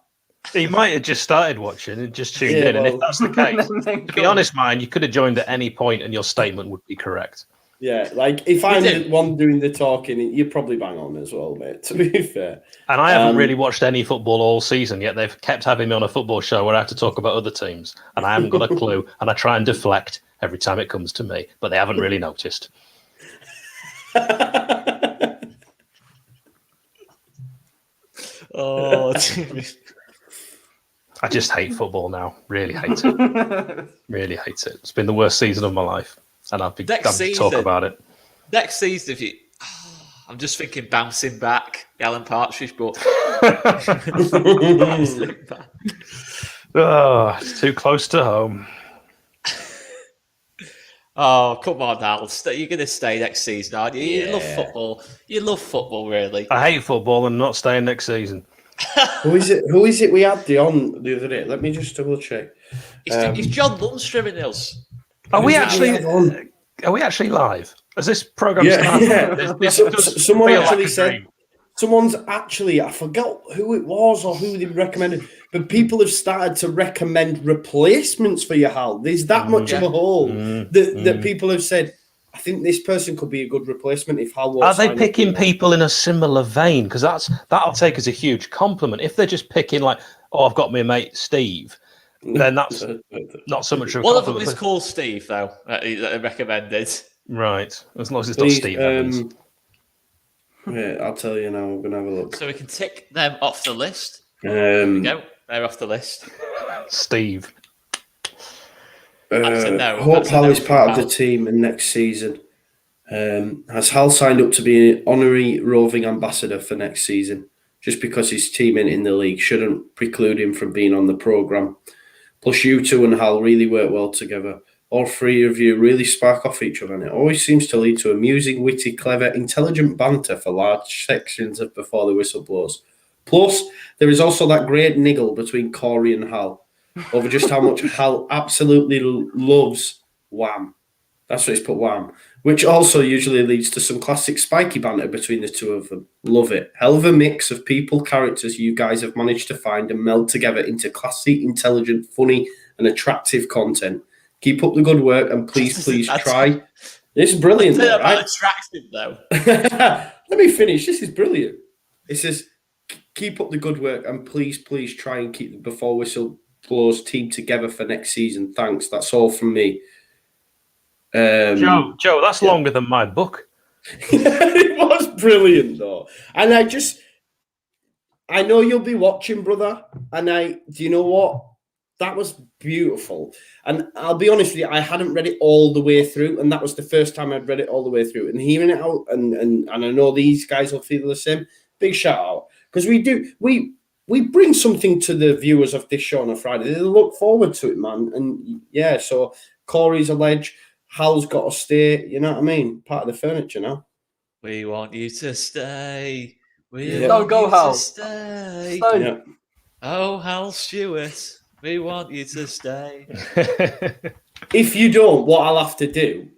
He might have just started watching and just tuned in. And if that's the case, to be honest, man, you could have joined at any point and your statement would be correct. Yeah, if I'm the one doing the talking, you're probably bang on as well, mate, to be fair. And I haven't really watched any football all season, yet they've kept having me on a football show where I have to talk about other teams. And I haven't got a clue. And I try and deflect every time it comes to me. But they haven't really noticed. Oh, Jimmy. I just hate football now. Really hate it. Really hate it. It's been the worst season of my life. And I've been to talk about it. Next season, I'm just thinking bouncing back, Alan Partridge, but bouncing back. Oh, it's too close to home. Oh, come on, Al. You're going to stay next season, aren't you? You love football. You love football, really. I hate football and not staying next season. Who is it we had on the other day? Let me just double check. It's John Lundstrom in us. Are we actually live? Has this program started? Yeah. Someone actually said. Someone's actually, I forgot who it was or who they recommended, but people have started to recommend replacements for your Hal. There's that much of a hole that people have said, I think this person could be a good replacement if Hal was. Are they picking people in a similar vein? Because that'll take as a huge compliment. If they're just picking I've got my mate Steve, then that's not so much of a compliment. One of them is called Steve, though, that I recommended. Right. As long as it's not Steve Evans. Yeah, I'll tell you now. I'm going to have a look. So we can tick them off the list. There we go. They're off the list. Steve. Hope Hal is part of the team in next season. Has Hal signed up to be an honorary roving ambassador for next season? Just because his team ain't in the league shouldn't preclude him from being on the programme. Plus, you two and Hal really work well together. All three of you really spark off each other, and it always seems to lead to amusing, witty, clever, intelligent banter for large sections of before the whistle blows. Plus, there is also that great niggle between Corey and Hal. over just how much Hal absolutely loves Wham. That's what he's put, Wham. Which also usually leads to some classic spiky banter between the two of them. Love it. Hell of a mix of people, characters you guys have managed to find and meld together into classy, intelligent, funny, and attractive content. Keep up the good work and please try. This is brilliant, though, right? Attractive, though. Let me finish. This is brilliant. It says, keep up the good work and please try and keep the Before Whistle Blows team together for next season. Thanks. That's all from me. Joe, that's longer than my book. It was brilliant, though. And I know you'll be watching, brother. And do you know what? That was beautiful. And I'll be honest with you, I hadn't read it all the way through. And that was the first time I'd read it all the way through. And hearing it out, and I know these guys will feel the same. Big shout out. Because we bring something to the viewers of this show on a Friday. They look forward to it, man. And yeah, so Corey's a ledge. Hal's got to stay. You know what I mean? Part of the furniture now. We want you to stay. Don't go, Hal. Stay. Yeah. Oh, Hal Stewart, we want you to stay. If you don't, what I'll have to do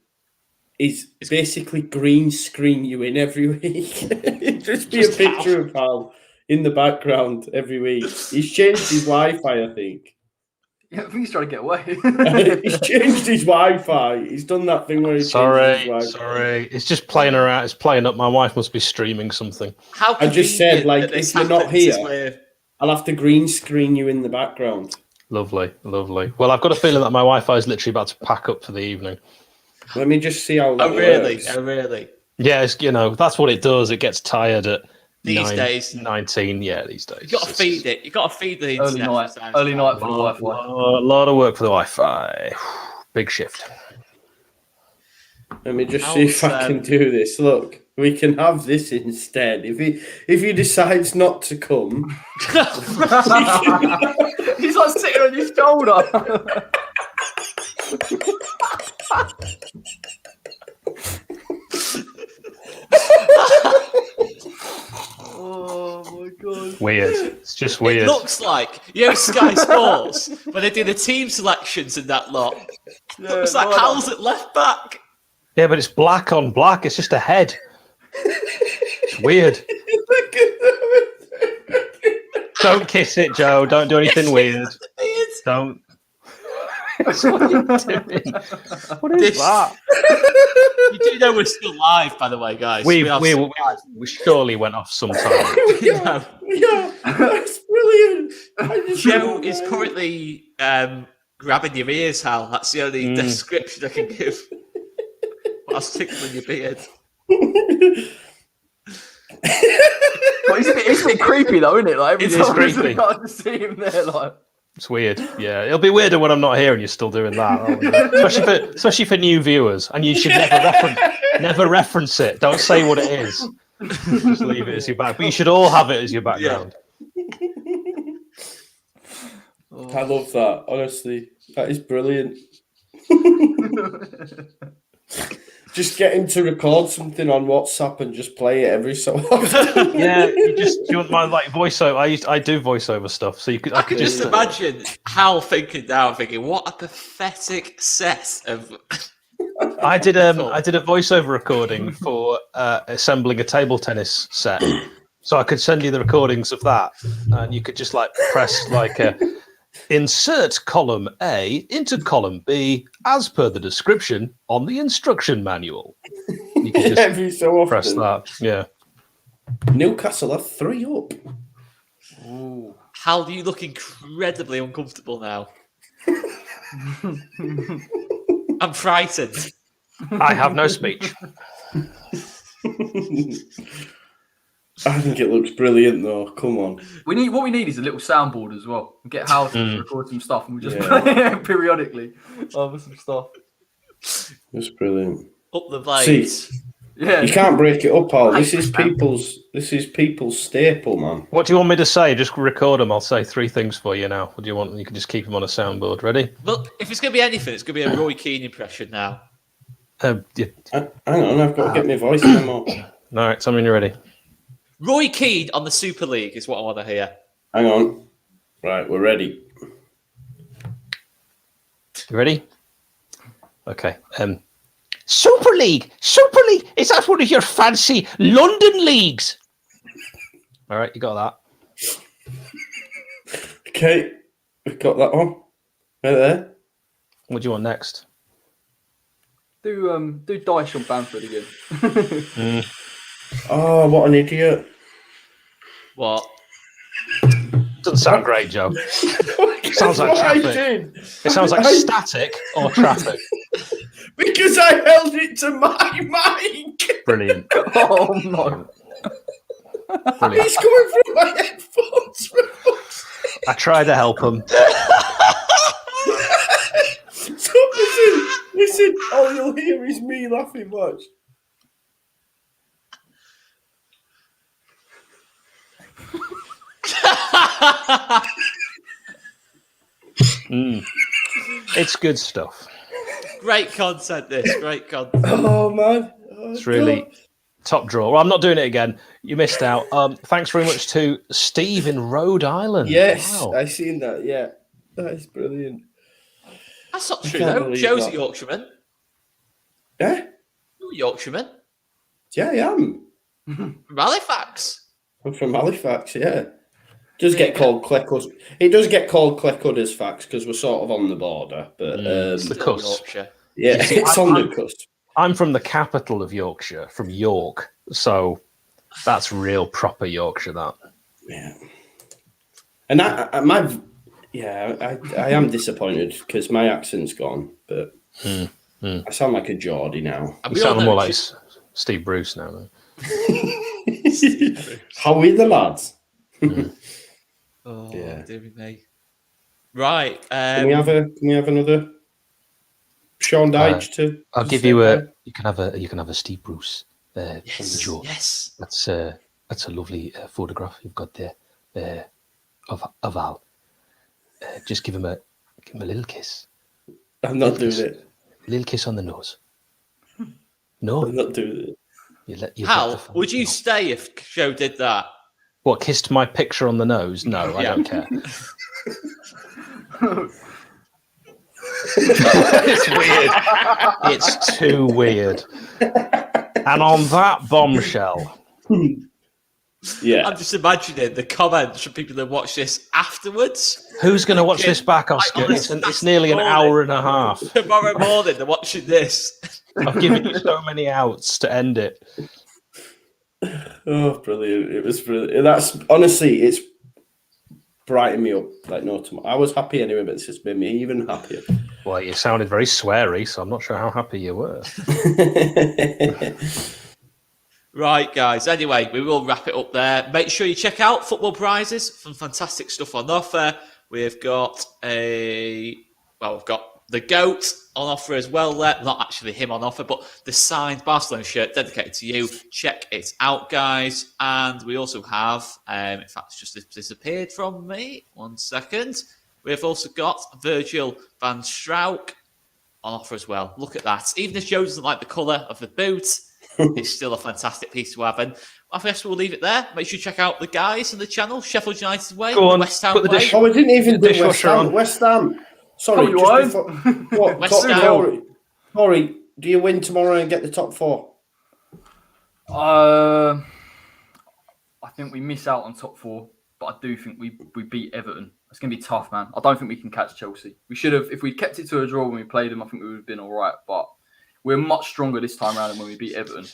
is basically green screen you in every week. Just be a picture of Hal in the background every week. He's changed his Wi-Fi, I think. Yeah, I think he's trying to get away. He's changed his Wi-Fi. He's done that thing where he's changed his Wi-Fi. Sorry. It's just playing around. It's playing up. My wife must be streaming something. I just said, like, if you're not here, I'll have to green screen you in the background. Lovely. Well, I've got a feeling that my Wi-Fi is literally about to pack up for the evening. Let me just see how that works. works. Oh, really? Yeah, that's what it does. It gets tired at these days. 19, yeah, these days. You've got to feed it. You've got to feed the internet. Early night for the Wi-Fi. A lot of work for the Wi-Fi. Big shift. Let me just see if I can do this. Look, we can have this instead. If he decides not to come, he's like sitting on your shoulder. Oh my god! Weird. It's just weird. It looks like Sky Sports when they do the team selections and that lot. Yeah, looks like Hal's at left back. Yeah, but it's black on black. It's just a head. It's weird. Don't kiss it, Joe. Don't do anything weird. Don't. What are you doing? What is that? You do know we're still live, by the way, guys. We surely went off sometime. Yeah, that's brilliant. Joe is currently grabbing your ears, Hal. That's the only description I can give. Whilst tickling your beard. Well, it's a bit creepy though, isn't it? Like, It is creepy. You can't just see him there, like. It's weird. Yeah, it'll be weirder when I'm not here and you're still doing that. Especially for new viewers. And you should never reference it. Don't say what it is. Just leave it as your back. But you should all have it as your background. I love that. Honestly, that is brilliant. Just get him to record something on WhatsApp and just play it every so often. Yeah, do you want my voiceover? I do voiceover stuff, so I could just imagine Hal thinking, what a pathetic set of. I did a voiceover recording for assembling a table tennis set, so I could send you the recordings of that, and you could just press insert column A into column B as per the description on the instruction manual. You can just every so often press that. Yeah. Newcastle are 3 up. Ooh. Hal, you look incredibly uncomfortable now. I'm frightened. I have no speech. I think it looks brilliant, though. Come on. What we need is a little soundboard as well. Get Hal to record some stuff, and we just play it periodically over some stuff. That's brilliant. Up the blades. See, you can't break it up, Paul. This is people's staple, man. What do you want me to say? Just record them. I'll say 3 things for you now. What do you want? You can just keep them on a soundboard. Ready? Well, if it's going to be anything, it's going to be a Roy Keane impression now. Yeah. Hang on, I've got to get my voice memo. All right, tell me when you're ready. Roy Keane on the Super League is what I want to hear. Hang on. Right, we're ready. You ready? Okay. Super League. Is that one of your fancy London leagues? All right, you got that. Okay, we've got that one right there. What do you want next? Do Dyche on Bamford again. Oh, what an idiot! What? Doesn't sound great, Joe. Sounds like What I traffic. did. It sounds like static or traffic. Because I held it to my mic. Brilliant. Oh no! Brilliant. It's coming through my headphones. I tried to help him. So listen. All you'll hear is me laughing. Watch. It's good stuff. Great content, this. Great content. Oh man, It's really top draw. Well, I'm not doing it again. You missed out. Thanks very much to Steve in Rhode Island. Yes, Wow. I seen that. Yeah, that is brilliant. That's not true, can't though. believe Joe's that. a Yorkshireman. Yeah, You're a Yorkshireman. yeah, I am. From Halifax. I'm from Halifax. Yeah, does get called Cleckhood. It does get called Cleckhooders Fax because we're sort of on the border, but It's the Still cusp. Yorkshire. yeah, You see, it's on the cusp. I'm from the capital of Yorkshire, from York. So that's real proper Yorkshire, that. Yeah, and I am disappointed because my accent's gone, but I sound like a Geordie now. And You we all sound know more like Steve Bruce now. Though. How are the lads? Oh, Yeah. dear me. Right. Can we have another Sean Dyche to? I'll to give sit you a. there? You can have a Steve Bruce. Yes. Joe. Yes. That's a lovely photograph you've got there of Al. Just give him a little kiss. I'm not doing it. A little kiss on the nose. No, I'm not doing it. you let the Hal, phone would you go. stay if Joe did that? What, kissed my picture on the nose? No, I Yeah. don't care. It's weird. It's too weird. And on that bombshell, Yeah. I'm just imagining the comments from people that watch this afterwards. who's going to watch this back, Oscar? It's nearly an hour and a half. Tomorrow morning, they're watching this. I've given you so many outs to end it. Oh, brilliant! It was brilliant. That's honestly, it's brightened me up like no tomorrow. I was happy anyway, but it's just made me even happier. Well, you sounded very sweary, so I'm not sure how happy you were. Right, guys. Anyway, we will wrap it up there. Make sure you check out Football Prizes. Some fantastic stuff on offer. We've got we've got the GOAT on offer as well there. Not actually him on offer, but the signed Barcelona shirt dedicated to you. Check it out, guys. And we also have, in fact, it's just disappeared from me. 1 second. We've also got Virgil van Strauch on offer as well. Look at that. Even if Joe doesn't like the colour of the boot, it's still a fantastic piece to have. And I guess we'll leave it there. Make sure you check out the guys on the channel, Sheffield United way, Go on, West Ham put the way. dish- Oh, I didn't even do West Dishwasher Ham. on. West Ham. Sorry, Come just on. before. What? West Ham. Corey, do you win tomorrow and get the top four? I think we miss out on top four, but I do think we beat Everton. It's going to be tough, man. I don't think we can catch Chelsea. We should have, if we kept it to a draw when we played them, I think we would have been all right. But we're much stronger this time around than when we beat Everton.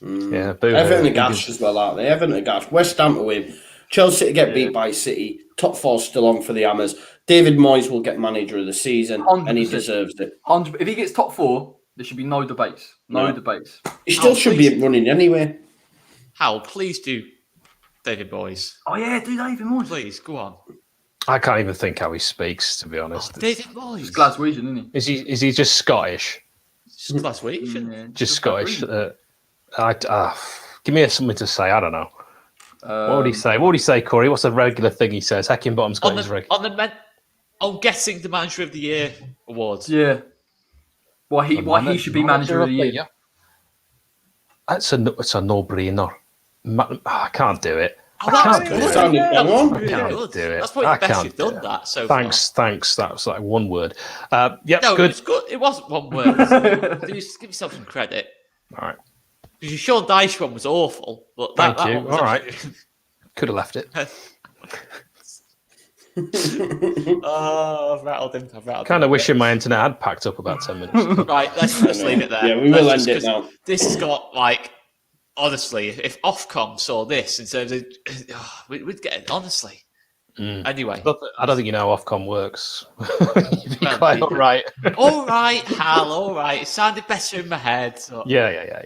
Yeah, boo. Everton are gash as well, aren't they? Everton are gash. West Ham to win. Chelsea to get beat by City. Top four still on for the Hammers. David Moyes will get manager of the season, 100%. and he deserves it. 100. If he gets top four, there should be no debates. No debates. He still should be running anyway. Hal, please do David Boyes. Oh yeah, do David Moyes. Please, go on. I can't even think how he speaks, to be honest. David Boyes. He's Glaswegian, isn't he? Is he just Scottish? Just last week. Yeah, Just Scottish? Give me something to say. I don't know. What would he say? What would he say, Corey? What's a regular thing he says? Heckingbottom's got his rig. On getting the Manager of the Year awards. Yeah. Why he should be manager of the year? It's a no-brainer. I can't do it. Oh, that's can't good. do it. Sounded bang on. Really I can't good. do it. That's probably I the best can't you've do done it. that so Thanks. That was like one word. Yep, far. No, good. it was good. It wasn't one word. Just give yourself some credit. All right. Because your Sean Dyche one was awful, but Thank that you. one was All right. actually... Could have left it. Oh, I've rattled him. Kind of wishing my internet had packed up about 10 minutes. Right, let's just leave it there. Yeah, we will Let's end just- it now. This has got like, honestly, if Ofcom saw this in terms of, we'd get it. Honestly. Anyway, I don't think you know how Ofcom works. You'd be Well, quite all right. all right, Hal. All right, it sounded better in my head. So. Yeah.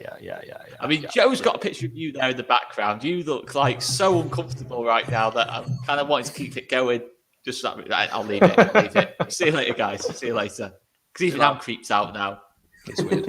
I mean, Joe's got a picture of you there in the background. You look like so uncomfortable right now that I'm kind of wanting to keep it going. Just that, I'll leave it. I'll leave it. See you later, guys. See you later. Because even I'm creeped out now. It's weird.